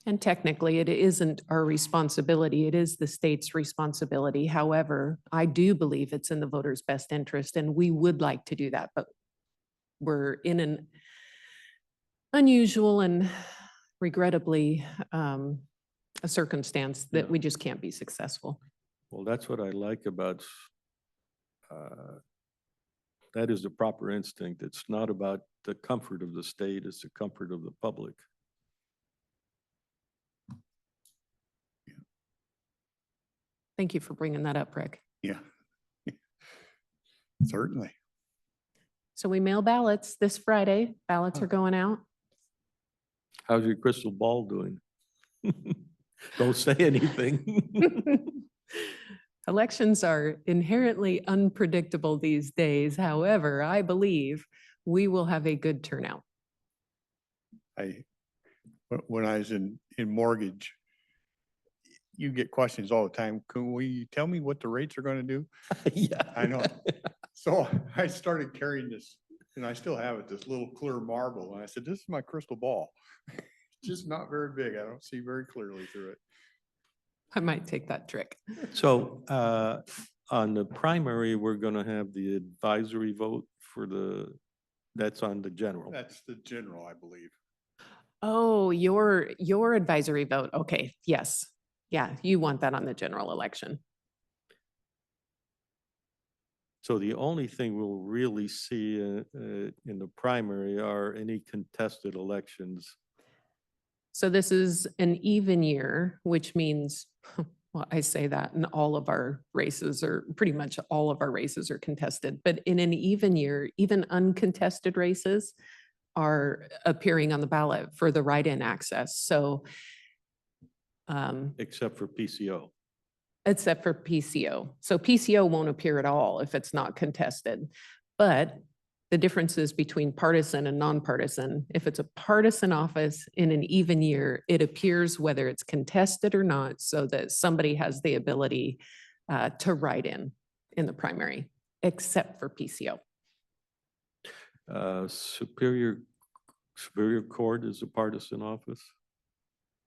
And technically, it isn't our responsibility. It is the state's responsibility. However, I do believe it's in the voters' best interest, and we would like to do that, but we're in an unusual and regrettably a circumstance that Yeah. we just can't be successful. Well, that's what I like about that is the proper instinct. It's not about the comfort of the state, it's the comfort of the public. Thank you for bringing that up, Rick. Yeah. Certainly. So we mail ballots this Friday. Ballots are going out. How's your crystal ball doing? Don't say anything. Elections are inherently unpredictable these days. However, I believe we will have a good turnout. When I was in mortgage, you get questions all the time. Can we tell me what the rates are going to do? Yeah. I know. So I started carrying this, and I still have it, this little clear marble. And I said, this is my crystal ball. It's just not very big. I don't see very clearly through it. I might take that trick. So on the primary, we're gonna have the advisory vote for that's on the general. That's the general, I believe. Oh, your advisory vote. Okay, yes. Yeah, you want that on the general election. So the only thing we'll really see in the primary are any contested elections. So this is an even year, which means, well, I say that and all of our races are, pretty much all of our races are contested. But in an even year, even uncontested races are appearing on the ballot for the write-in access. So Except for PCO. except for PCO. So PCO won't appear at all if it's not contested. But the differences between partisan and nonpartisan, if it's a partisan office in an even year, it appears whether it's contested or not, so that somebody has the ability to write in the primary, except for PCO. Superior Court is a partisan office.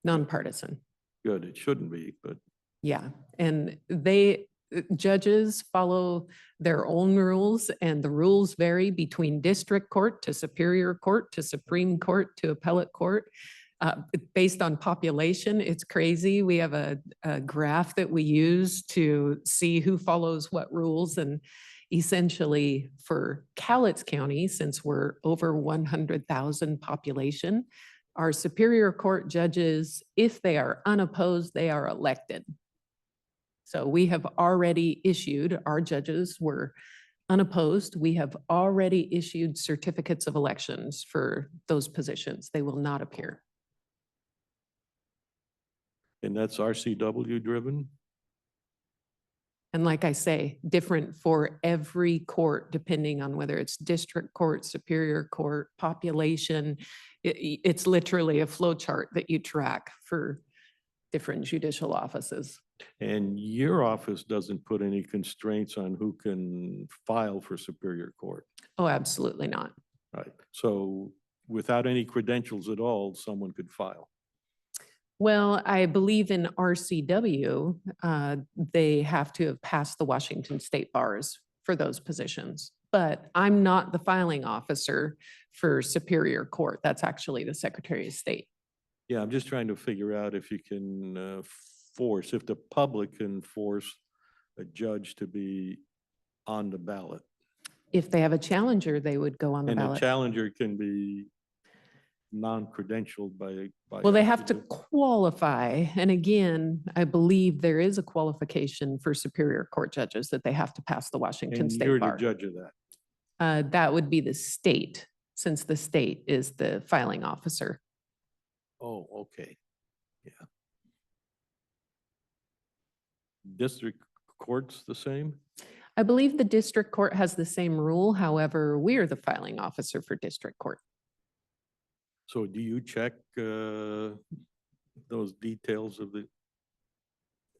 Nonpartisan. Good, it shouldn't be, but Yeah, and judges follow their own rules, and the rules vary between district court to superior court to Supreme Court to appellate court. Based on population, it's crazy. We have a graph that we use to see who follows what rules, and essentially for Cowlitz County, since we're over 100,000 population, our superior court judges, if they are unopposed, they are elected. So we have already issued, our judges were unopposed. We have already issued certificates of elections for those positions. They will not appear. and that's RCW driven. And like I say, different for every court, depending on whether it's district court, superior court, population. It's literally a flow chart that you track for different judicial offices. And your office doesn't put any constraints on who can file for Superior Court, Oh, absolutely not. right? So without any credentials at all, someone could file. Well, I believe in RCW, they have to have passed the Washington State bars for those positions. But I'm not the filing officer for Superior Court. That's actually the Secretary of State. Yeah, I'm just trying to figure out if you can force, if the public can force a judge to be on the ballot. If they have a challenger, they would go on the And a ballot. challenger can be non-credentialed by. Well, they have to RCW. qualify. And again, I believe there is a qualification for Superior Court judges that they have to pass the Washington And State you're the bar. judge of that. That would be the state, since the state is the filing officer. Oh, okay, yeah. District court's the same? I believe the district court has the same rule. However, we are the filing officer for district court. So do you check those details of the,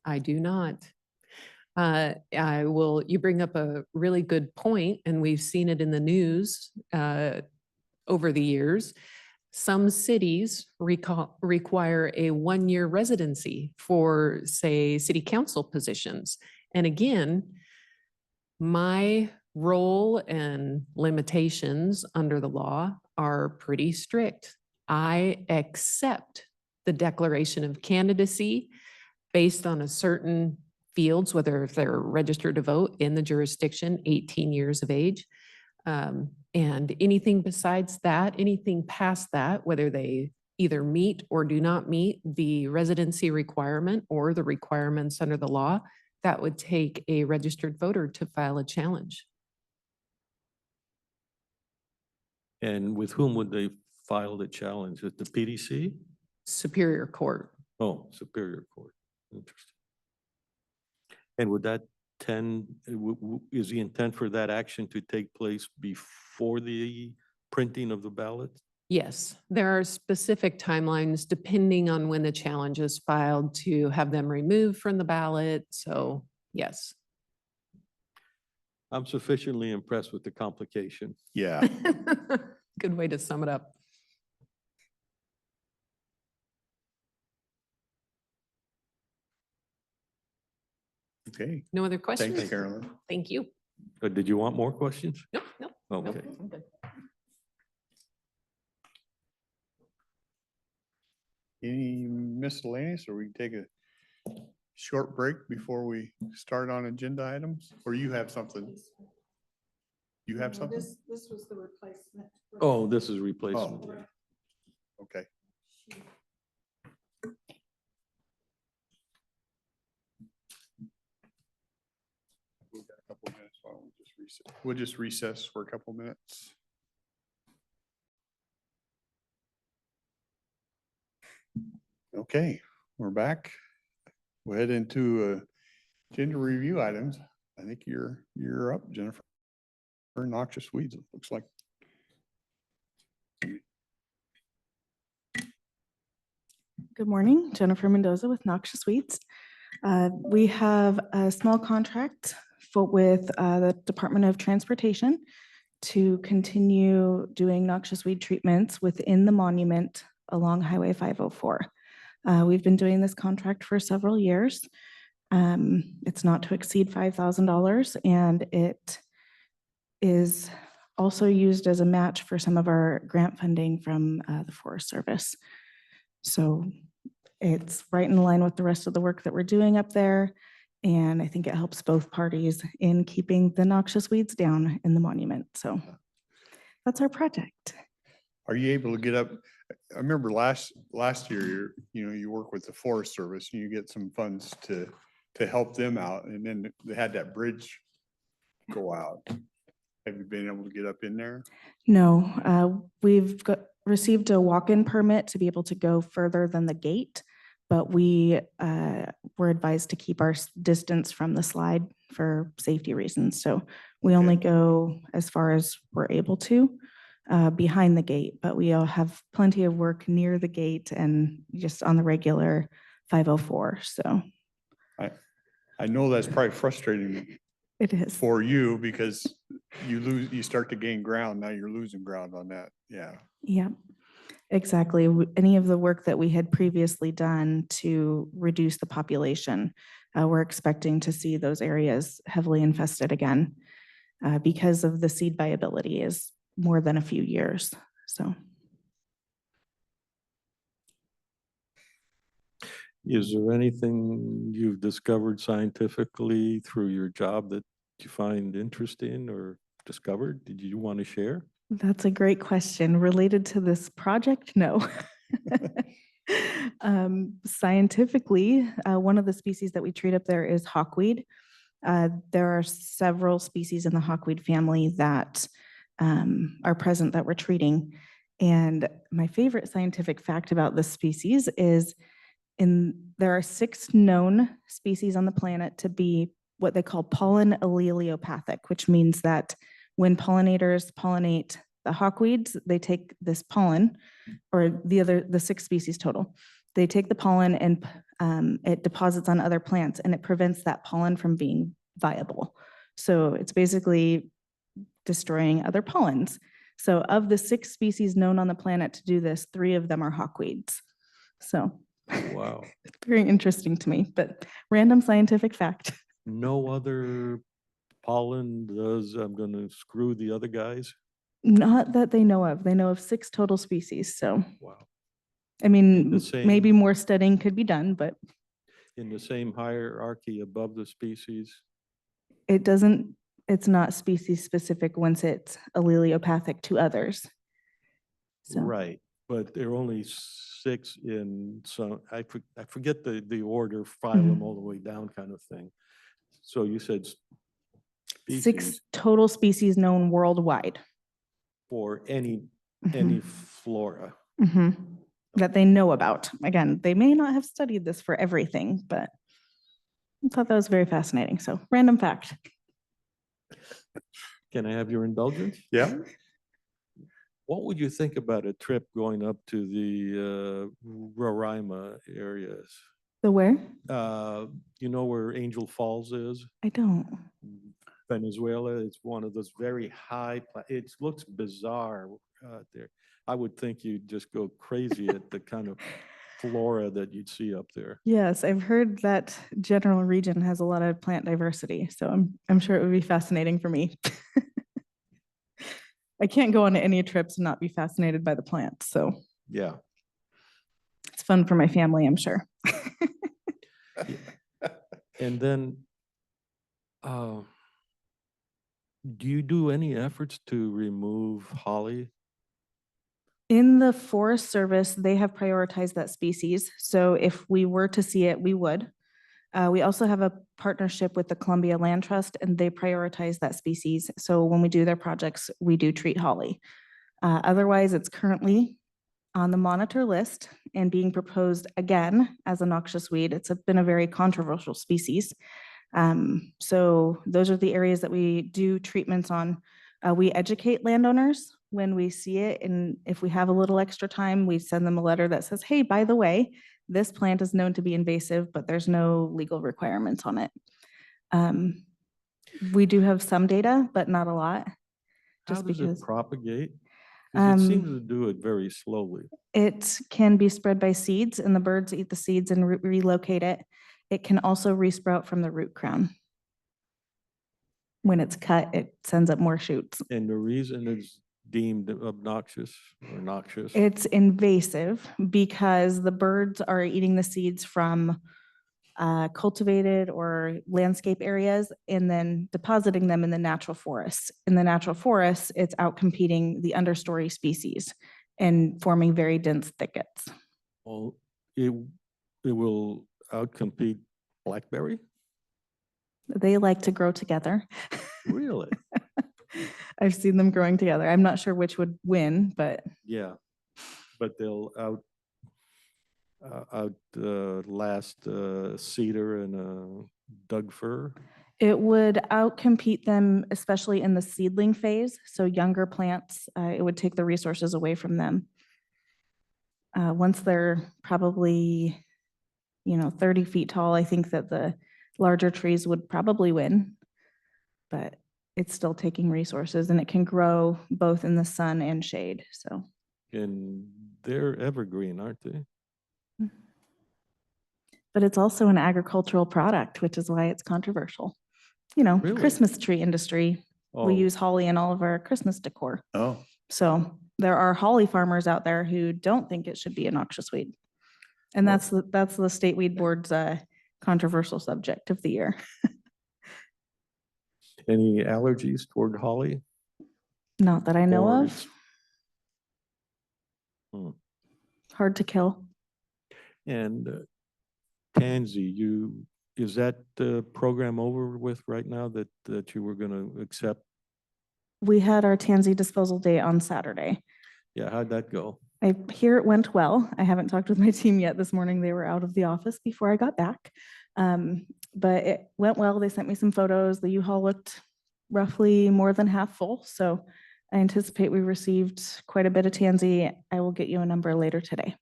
I do not. You bring up a really good point, and we've seen it in the news over the years. Some cities require a one-year residency for, say, city council positions. And again, my role and limitations under the law are pretty strict. I accept the declaration of candidacy based on a certain fields, whether if they're registered to vote in the jurisdiction, 18 years of age. And anything besides that, anything past that, whether they either meet or do not meet the residency requirement or the requirements under the law, that would take a registered voter to file a challenge. and with whom would they file the challenge? At the PDC? Superior Court. Oh, Superior Court. Interesting. And would that is the intent for that action to take place before the printing of the ballot? Yes, there are specific timelines depending on when the challenge is filed to have them removed from the ballot. So yes. I'm sufficiently impressed with the complication. Yeah. Good way to sum it up. Okay. No other questions? Thanks, Carolyn. Thank you. Did you want more questions? No, no, no, Okay. I'm good. Any miscellaneous, or we can take a short break before we start on agenda items? Or you have something? You have something? This was the replacement. Oh, this is replacement. Okay. We've got a couple minutes. Why don't we just recess? We'll just recess for a couple minutes. Okay, we're back. We'll head into agenda review items. I think you're up, Jennifer. Noxious weeds, it looks like. Good morning, Jennifer Mendoza with Noxious Weeds. We have a small contract with the Department of Transportation to continue doing noxious weed treatments within the monument along Highway 504. We've been doing this contract for several years. It's not to exceed $5,000, and it is also used as a match for some of our grant funding from the Forest Service. So it's right in line with the rest of the work that we're doing up there. And I think it helps both parties in keeping the noxious weeds down in the monument. So that's our project. Are you able to get up? I remember last year, you work with the Forest Service and you get some funds to help them out. And then they had that bridge go out. Have you been able to get up in there? No, we've received a walk-in permit to be able to go further than the gate, but we were advised to keep our distance from the slide for safety reasons. So we only go as far as we're able to behind the gate, but we all have plenty of work near the gate and just on the regular 504. So I know that's probably frustrating it is. for you because you start to gain ground. Now you're losing ground on that. Yeah. Yeah, exactly. Any of the work that we had previously done to reduce the population, we're expecting to see those areas heavily infested again because of the seed viability is more than a few years. So. Is there anything you've discovered scientifically through your job that you find interesting or discovered? Did you want to share? That's a great question. Related to this project, no. Scientifically, one of the species that we treat up there is hawkweed. There are several species in the hawkweed family that are present that we're treating. And my favorite scientific fact about this species is there are 6 known species on the planet to be what they call pollen alleliopathic, which means that when pollinators pollinate the hawkweeds, they take this pollen, or the 6 species total. They take the pollen and it deposits on other plants and it prevents that pollen from being viable. So it's basically destroying other pollens. So of the 6 species known on the planet to do this, 3 of them are hawkweeds. So Wow. it's very interesting to me, but random scientific fact. No other pollen does, I'm going to screw the other guys? Not that they know of. They know of 6 total species. So, Wow. I mean, The maybe same- more studying could be done, but In the same hierarchy above the species? it's not species specific once it's alleliopathic to others. So, Right, but there are only 6 in some, I forget the order, phylum all the way down kind of thing. So you said 6 species total species known worldwide. for any Mhm. flora. Mhm. That they know about. Again, they may not have studied this for everything, but I thought that was very fascinating. So random fact. Can I have your indulgence? Yeah. What would you think about a trip going up to the Roraima areas? The where? You know where Angel Falls is? I don't. Venezuela, it's one of those very high, it looks bizarre there. I would think you'd just go crazy at the kind of flora that you'd see up there. Yes, I've heard that general region has a lot of plant diversity, so I'm sure it would be fascinating for me. I can't go on any trips and not be fascinated by the plants, so Yeah. it's fun for my family, I'm sure. And then, Do you do any efforts to remove holly? In the Forest Service, they have prioritized that species. So if we were to see it, we would. We also have a partnership with the Columbia Land Trust, and they prioritize that species. So when we do their projects, we do treat holly. Otherwise, it's currently on the monitor list and being proposed again as a noxious weed. It's been a very controversial species. So those are the areas that we do treatments on. We educate landowners when we see it, and if we have a little extra time, we send them a letter that says, hey, by the way, this plant is known to be invasive, but there's no legal requirements on it. We do have some data, but not a lot. How Just does it because propagate? 'Cause it seems Um, to do it very slowly. it can be spread by seeds, and the birds eat the seeds and relocate it. It can also resprout from the root crown. When it's cut, it sends up more shoots. And the reason it's deemed obnoxious or noxious, It's invasive because the birds are eating the seeds from cultivated or landscape areas and then depositing them in the natural forests. In the natural forests, it's outcompeting the understory species and forming very dense thickets. well, it will outcompete blackberry? They like to grow together. Really? I've seen them growing together. I'm not sure which would win, but Yeah, but they'll last cedar and Doug fir. it would outcompete them, especially in the seedling phase. So younger plants, it would take the resources away from them. Once they're probably, 30 feet tall, I think that the larger trees would probably win. But it's still taking resources, and it can grow both in the sun and shade, so. And they're evergreen, aren't they? But it's also an agricultural product, which is why it's controversial. You know, Really? Christmas tree industry, Oh, we use holly in all of our Christmas decor. Oh, So there are holly farmers out there who don't think it should be a noxious weed. And Well- that's the State Weed Board's controversial subject of the year. any allergies toward holly? Not that I know Or of. it's- Hmm. Hard to kill. And tansy, is that program over with right now that you were gonna accept? We had our tansy disposal day on Saturday. Yeah, how'd that go? I hear it went well. I haven't talked with my team yet this morning. They were out of the office before I got back. But it went well. They sent me some photos. The U-Haul looked roughly more than half full. So I anticipate we received quite a bit of tansy. I will get you a number later today.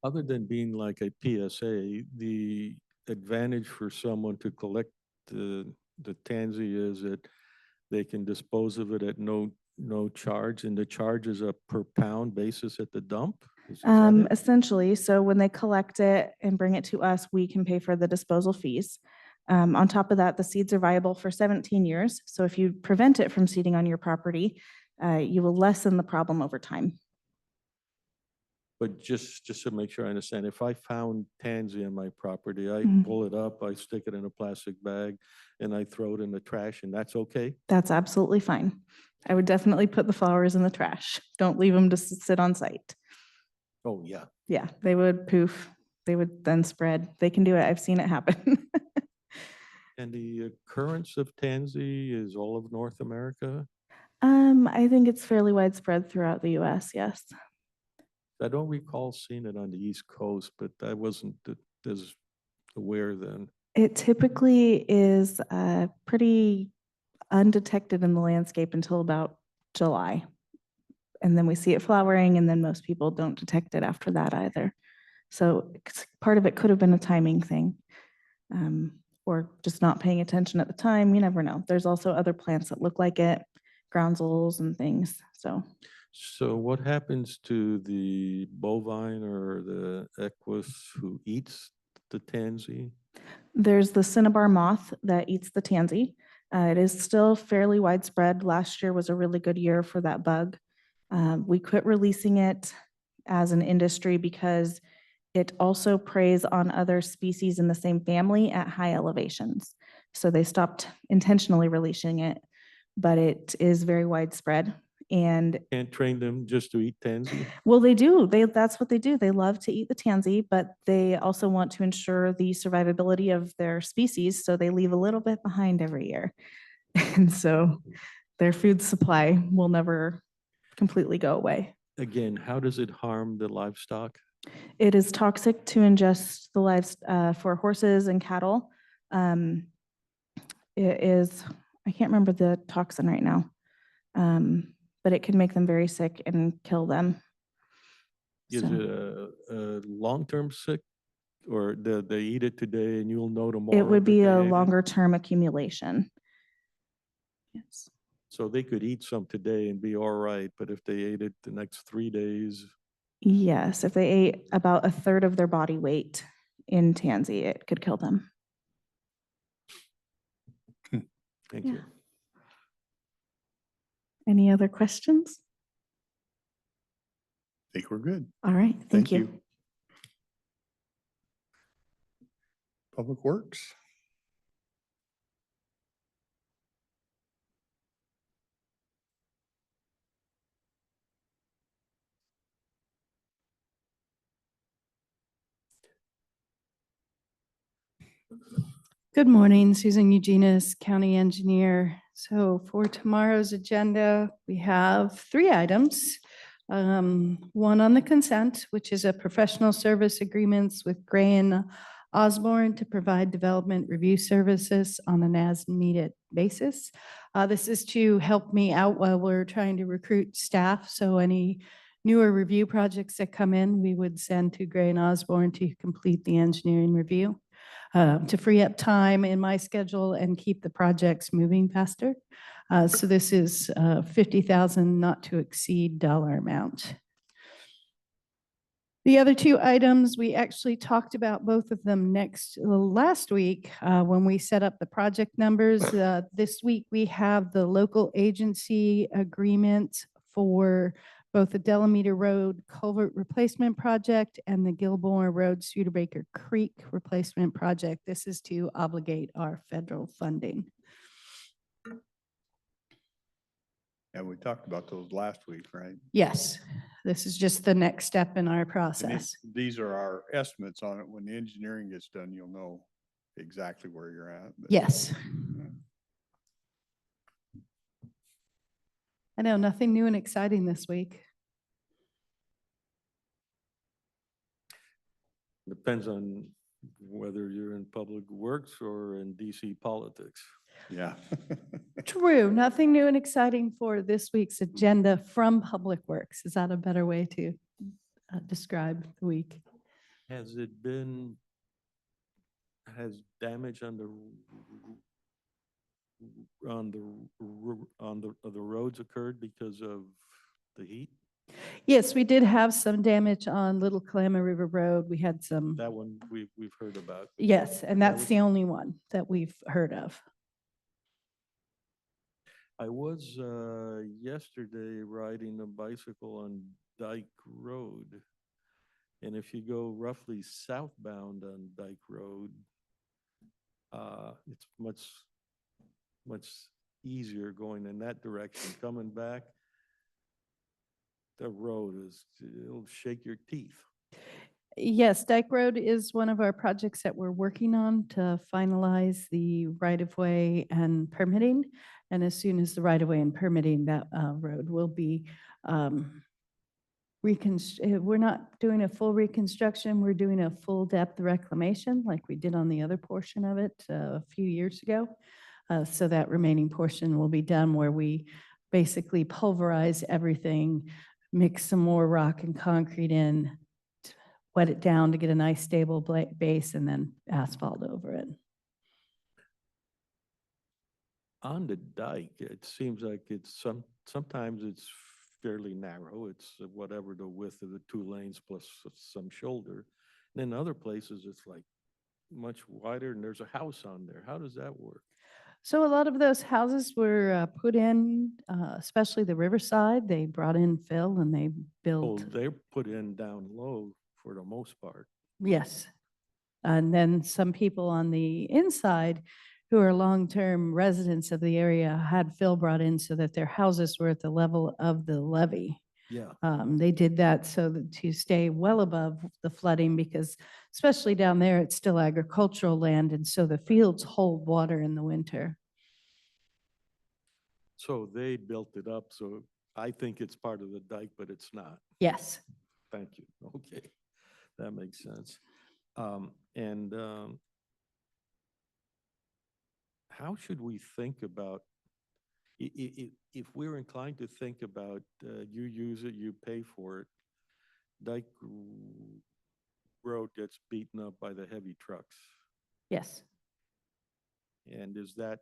Other than being like a PSA, the advantage for someone to collect the tansy is that they can dispose of it at no charge, and the charge is a per pound basis at the dump? Is that it? Essentially, so when they collect it and bring it to us, we can pay for the disposal fees. On top of that, the seeds are viable for 17 years. So if you prevent it from seeding on your property, you will lessen the problem over time. But just to make sure I understand, if I found tansy on my property, I Mhm. pull it up, I stick it in a plastic bag, and I throw it in the trash, and that's okay? That's absolutely fine. I would definitely put the flowers in the trash. Don't leave them to sit on site. Oh, yeah. Yeah, they would poof. They would then spread. They can do it. I've seen it happen. And the occurrence of tansy is all of North America? I think it's fairly widespread throughout the US, yes. I don't recall seeing it on the East Coast, but I wasn't as aware then. It typically is pretty undetected in the landscape until about July. And then we see it flowering, and then most people don't detect it after that either. So part of it could have been a timing thing, or just not paying attention at the time. You never know. There's also other plants that look like it, groundsels and things. So what happens to the bovine or the equus who eats the tansy? There's the cinnabar moth that eats the tansy. It is still fairly widespread. Last year was a really good year for that bug. We quit releasing it as an industry because it also preys on other species in the same family at high elevations. So they stopped intentionally releasing it. but it is very widespread. And Can't train them just to eat tansy? well, they do. That's what they do. They love to eat the tansy, but they also want to ensure the survivability of their species. So they leave a little bit behind every year. And so their food supply will never completely go away. Again, how does it harm the livestock? It is toxic to ingest the lives for horses and cattle. It is, I can't remember the toxin right now, but it can make them very sick and kill them. Is So it a long-term sick, or they eat it today and you'll know tomorrow? it would that be they a ate it? longer term accumulation. Yes. So they could eat some today and be all right, but if they ate it the next 3 days, Yes, if they ate about a third of their body weight in tansy, it could kill them. thank Yeah. you. Any other questions? Think we're good. All right, thank you. Public Works? Good morning, Susan Eugenius, County Engineer. So for tomorrow's agenda, we have 3 items. One on the consent, which is a professional service agreements with Gray and Osborne to provide development review services on an as-needed basis. This is to help me out while we're trying to recruit staff. So any newer review projects that come in, we would send to Gray and Osborne to complete the engineering review. To free up time in my schedule and keep the projects moving faster. So this is $50,000 not to exceed dollar amount. The other 2 items, we actually talked about both of them last week when we set up the project numbers. This week, we have the local agency agreement for both the Delameter Road Culvert Replacement Project and the Gilmore Road Studebaker Creek Replacement Project. This is to obligate our federal funding. Yeah, we talked about those last week, right? Yes, this is just the next step in our And process. these are our estimates on it. When the engineering gets done, you'll know exactly where you're at. but- Yes. I know, nothing new and exciting this week. Depends on whether you're in public works or in DC politics. Yeah. True, nothing new and exciting for this week's agenda from Public Works. Is that a better way to describe the week? Has damage on the roads occurred because of the heat? Yes, we did have some damage on Little Kalama River Road. We had some, That one we've heard about. yes, and that that's was- the only one that we've heard of. I was yesterday riding a bicycle on Dyke Road. And if you go roughly southbound on Dyke Road, it's much easier going in that direction. Coming back, the road it'll shake your teeth. Yes, Dyke Road is one of our projects that we're working on to finalize the right-of-way and permitting. And as soon as the right-of-way and permitting, that road will be we're not doing a full reconstruction, we're doing a full depth reclamation like we did on the other portion of it a few years ago. So that remaining portion will be done where we basically pulverize everything, mix some more rock and concrete in, wet it down to get a nice stable base, and then asphalt over it. On the dike, it seems like sometimes it's fairly narrow. It's whatever the width of the 2 lanes plus some shoulder. And then other places, it's like much wider and there's a house on there. How does that work? So a lot of those houses were put in, especially the Riverside. They brought in fill and they Oh, built, they're put in down low for the most part. yes. And then some people on the inside who are long-term residents of the area had fill brought in so that their houses were at the level of the levee. Yeah. They did that so that to stay well above the flooding, because especially down there, it's still agricultural land, and so the fields hold water in the winter. So they built it up, so I think it's part of the dike, but it's not. Yes. Thank you. Okay, that makes sense. And how should we think about, if we're inclined to think about, you use it, you pay for it, Dike Road gets beaten up by the heavy trucks. Yes. And is that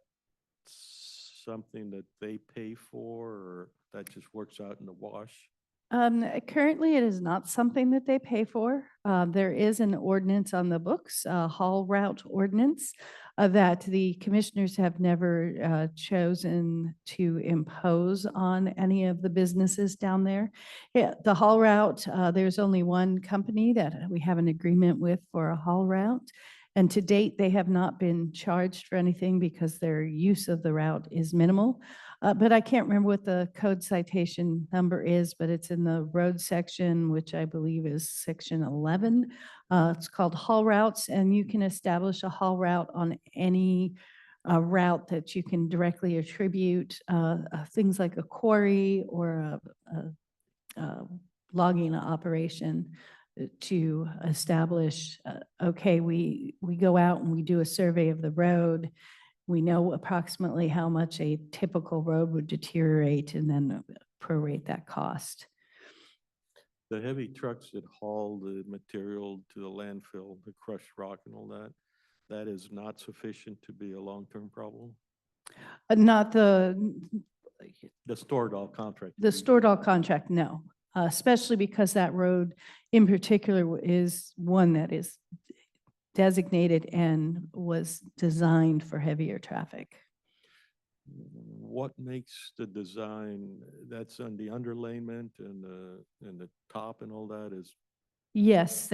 something that they pay for, or that just works out in the wash? Currently, it is not something that they pay for. There is an ordinance on the books, a haul route ordinance, that the commissioners have never chosen to impose on any of the businesses down there. Yeah, the haul route, there's only one company that we have an agreement with for a haul route. And to date, they have not been charged for anything because their use of the route is minimal. But I can't remember what the code citation number is, but it's in the road section, which I believe is section 11. It's called haul routes, and you can establish a haul route on any route that you can directly attribute things like a quarry or a logging operation to establish, okay, we go out and we do a survey of the road. We know approximately how much a typical road would deteriorate and then prorate that cost. The heavy trucks that haul the material to the landfill, the crushed rock and all that, that is not sufficient to be a long-term problem? Not the stored all contract. stored all contract, no. Especially because that road in particular is one that is designated and was designed for heavier traffic. What makes the design, that's on the underlayment and the top and all that is? Yes,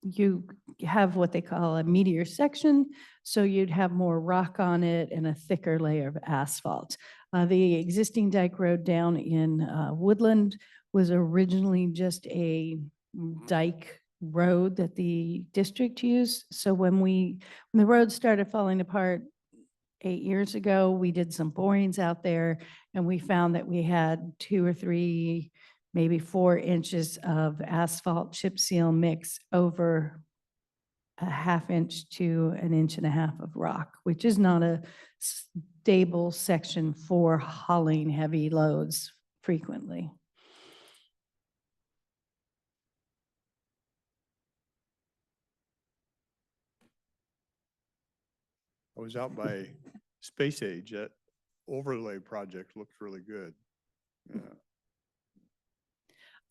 you have what they call a meteor section, so you'd have more rock on it and a thicker layer of asphalt. The existing dike road down in Woodland was originally just a dike road that the district used. So when the road started falling apart 8 years ago, we did some borings out there, and we found that we had 2 or 3, maybe 4 inches of asphalt chip seal mix over a 1/2 inch to 1.5 inches of rock, which is not a stable section for hauling heavy loads frequently. I was out by Space Age. That overlay project looks really good. Yeah.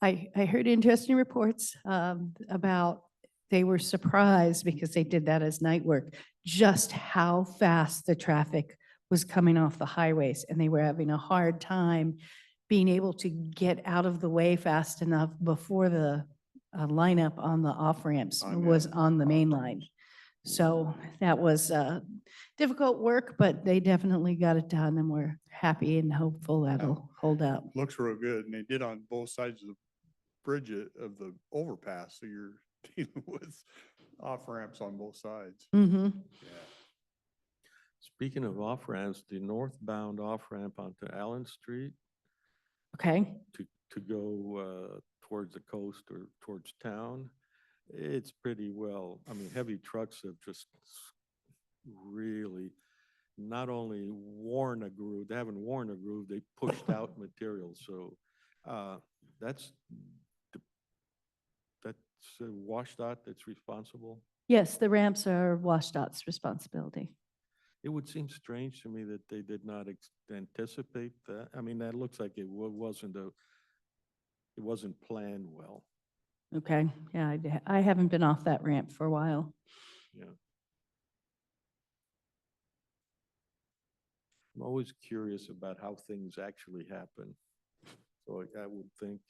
I heard interesting reports about they were surprised because they did that as night work, just how fast the traffic was coming off the highways, and they were having a hard time being able to get out of the way fast enough before the lineup on the off ramps was on the main line. So that was difficult work, but they definitely got it done, and we're happy and hopeful that'll hold up. Looks real good. And they did on both sides of the bridge of the overpass. So you're dealing with off ramps on both sides. Mm-hmm. Yeah. Speaking of off-ramps, the northbound off-ramp onto Allen Street Okay. to go towards the coast or towards town, it's pretty well, I mean, heavy trucks have just really not only worn a groove, they haven't worn a groove, they pushed out material. So that's WashDOT that's responsible. Yes, the ramps are WashDOT's responsibility. It would seem strange to me that they did not anticipate that. I mean, that looks like it wasn't planned well. Okay, yeah, I haven't been off that ramp for a while. Yeah. I'm always curious about how things actually happen. So I would think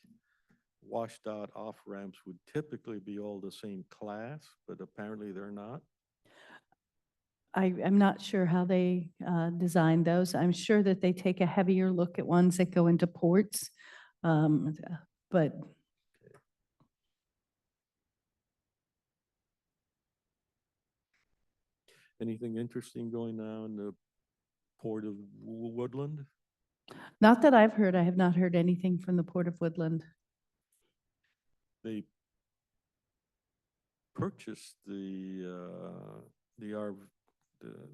WashDOT off-ramps would typically be all the same class, but apparently they're not. I'm not sure how they designed those. I'm sure that they take a heavier look at ones that go into ports. But Anything interesting going on in the Port of Woodland? not that I've heard. I have not heard anything from the Port of Woodland. They purchased the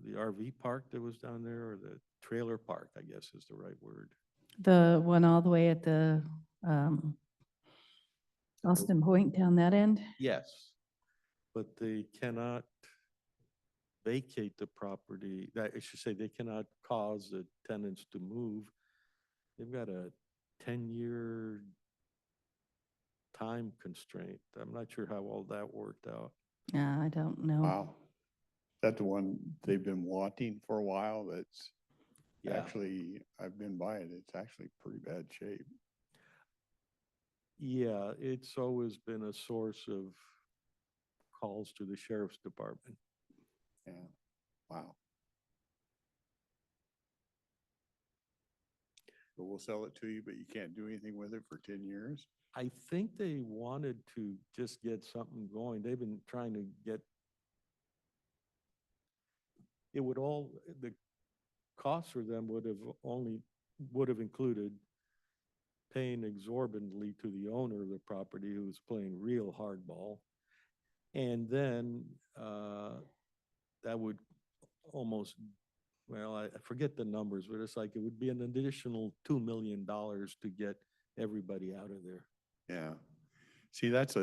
RV park that was down there, or the trailer park, I guess is the right word. The one all the way at the Austin Point down that end. Yes. But they cannot vacate the property, I should say, they cannot cause the tenants to move. They've got a 10-year time constraint. I'm not sure how all that worked out. I don't know. Wow. Is that the one they've been wanting for a while? That's Yeah. actually, I've been by it. It's actually pretty bad shape. Yeah, it's always been a source of calls to the sheriff's department. Yeah. Wow. But we'll sell it to you, but you can't do anything with it for 10 years? I think they wanted to just get something going. They've been trying to get, the cost for them would have included paying exorbitantly to the owner of the property who was playing real hardball. And then that would almost, well, I forget the numbers, but it's like it would be an additional $2 million to get everybody out of there. Yeah. See, those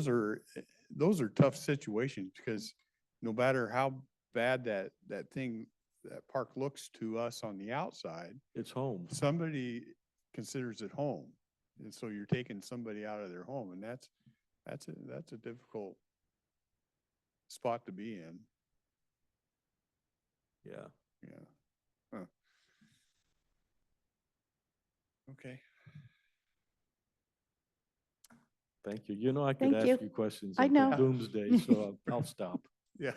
are tough situations because no matter how bad that park looks to us on the outside, It's home. somebody considers it home. And so you're taking somebody out of their home, and that's a difficult spot to be in. Yeah. Yeah. Huh. Okay. Thank you. You know, I could Thank you. ask you questions I until know. doomsday, so I'll stop. Yeah.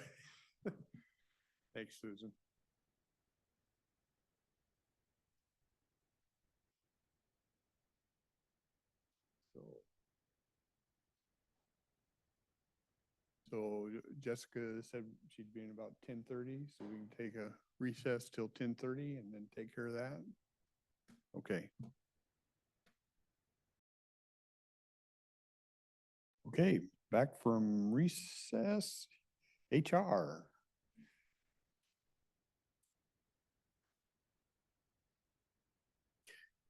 Thanks, Susan. So Jessica said she'd be in about 10:30, so we can take a recess till 10:30 and then take care of that. Okay. Okay, back from recess, HR.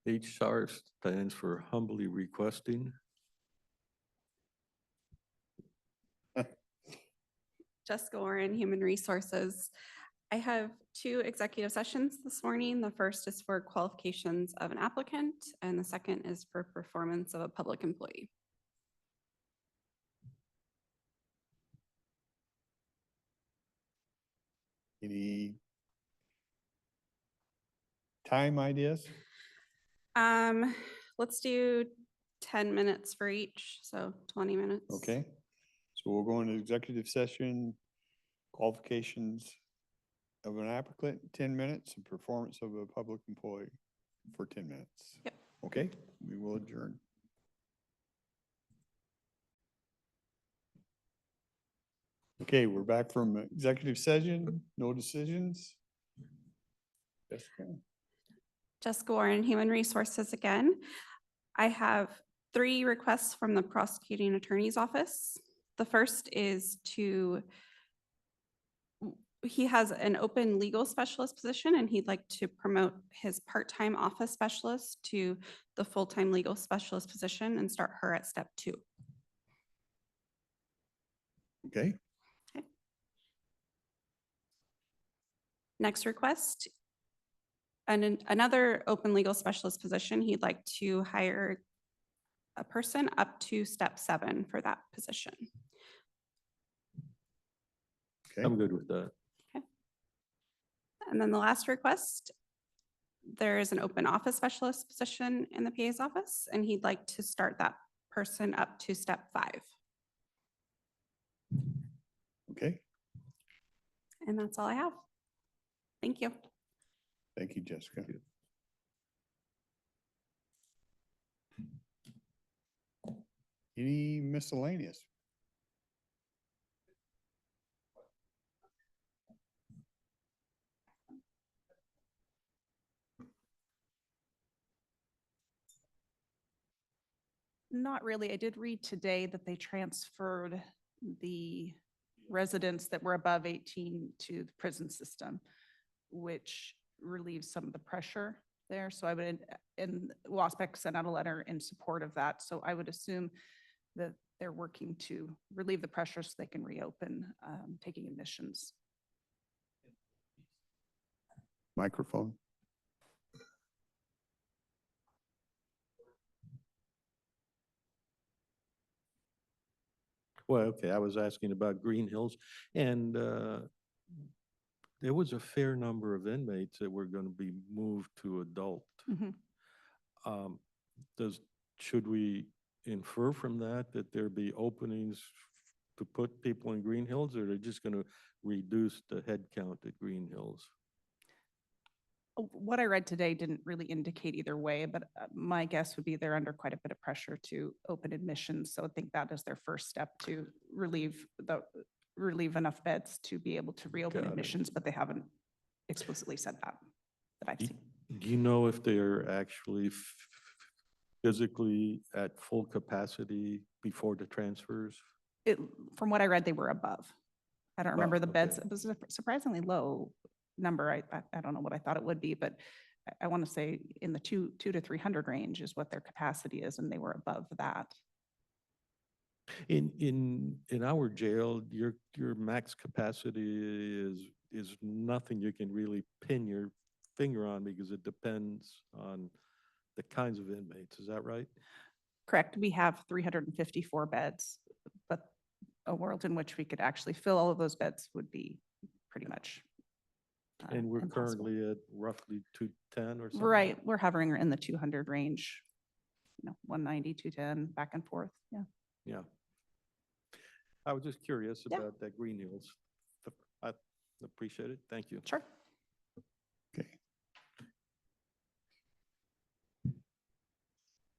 HR stands for humbly requesting. Jessica Warren, Human Resources. I have 2 executive sessions this morning. The first is for qualifications of an applicant, and the second is for performance of a public employee. Any time ideas? Let's do 10 minutes for each, so 20 minutes. Okay, so we'll go into executive session, qualifications of an applicant, 10 minutes, and performance of a public employee for 10 minutes. Yep. Okay, we will adjourn. Okay, we're back from executive session, no decisions. Jessica? Jessica Warren, Human Resources again. I have 3 requests from the prosecuting attorney's office. The first is he has an open legal specialist position and he'd like to promote his part-time office specialist to the full-time legal specialist position and start her at step 2. Okay, Next request, another open legal specialist position, he'd like to hire a person up to step 7 for that position. okay, I'm good with that. And then the last request, there is an open office specialist position in the PA's office, and he'd like to start that person up to step 5. okay. And that's all I have. Thank you. Thank you, Jessica. Any miscellaneous? Not really. I did read today that they transferred the residents that were above 18 to the prison system, which relieves some of the pressure there. So I would, and WASPEC sent out a letter in support of that. So I would assume that they're working to relieve the pressure so they can reopen taking admissions. Microphone? Well, okay, I was asking about Green Hills, and there was a fair number of inmates that were going to be moved to adult. Mhm. Should we infer from that that there be openings to put people in Green Hills, or they're just going to reduce the head count at Green Hills? What I read today didn't really indicate either way, but my guess would be they're under quite a bit of pressure to open admissions. So I think that is their first step to relieve enough beds to be able to reopen Got it. admissions, but they haven't explicitly said that I've Do seen. do you know if they're actually physically at full capacity before the transfers? From what I read, they were above. I don't remember the okay. beds. It was a surprisingly low number. I don't know what I thought it would be, but I want to say in the 200 to 300 range is what their capacity is, and they were above that. In our jail, your max capacity is nothing you can really pin your finger on because it depends on the kinds of inmates. Is that right? Correct. We have 354 beds, but a world in which we could actually fill all of those beds would be pretty much And we're impossible. currently at roughly 210 or something? Right. We're hovering in the 200 range, 190, 210, back and forth. Yeah. Yeah. I was just curious Yeah. about that Green Hills. I appreciate it. Thank you. Sure. Okay.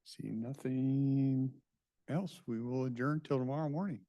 See nothing else. We will adjourn till tomorrow morning.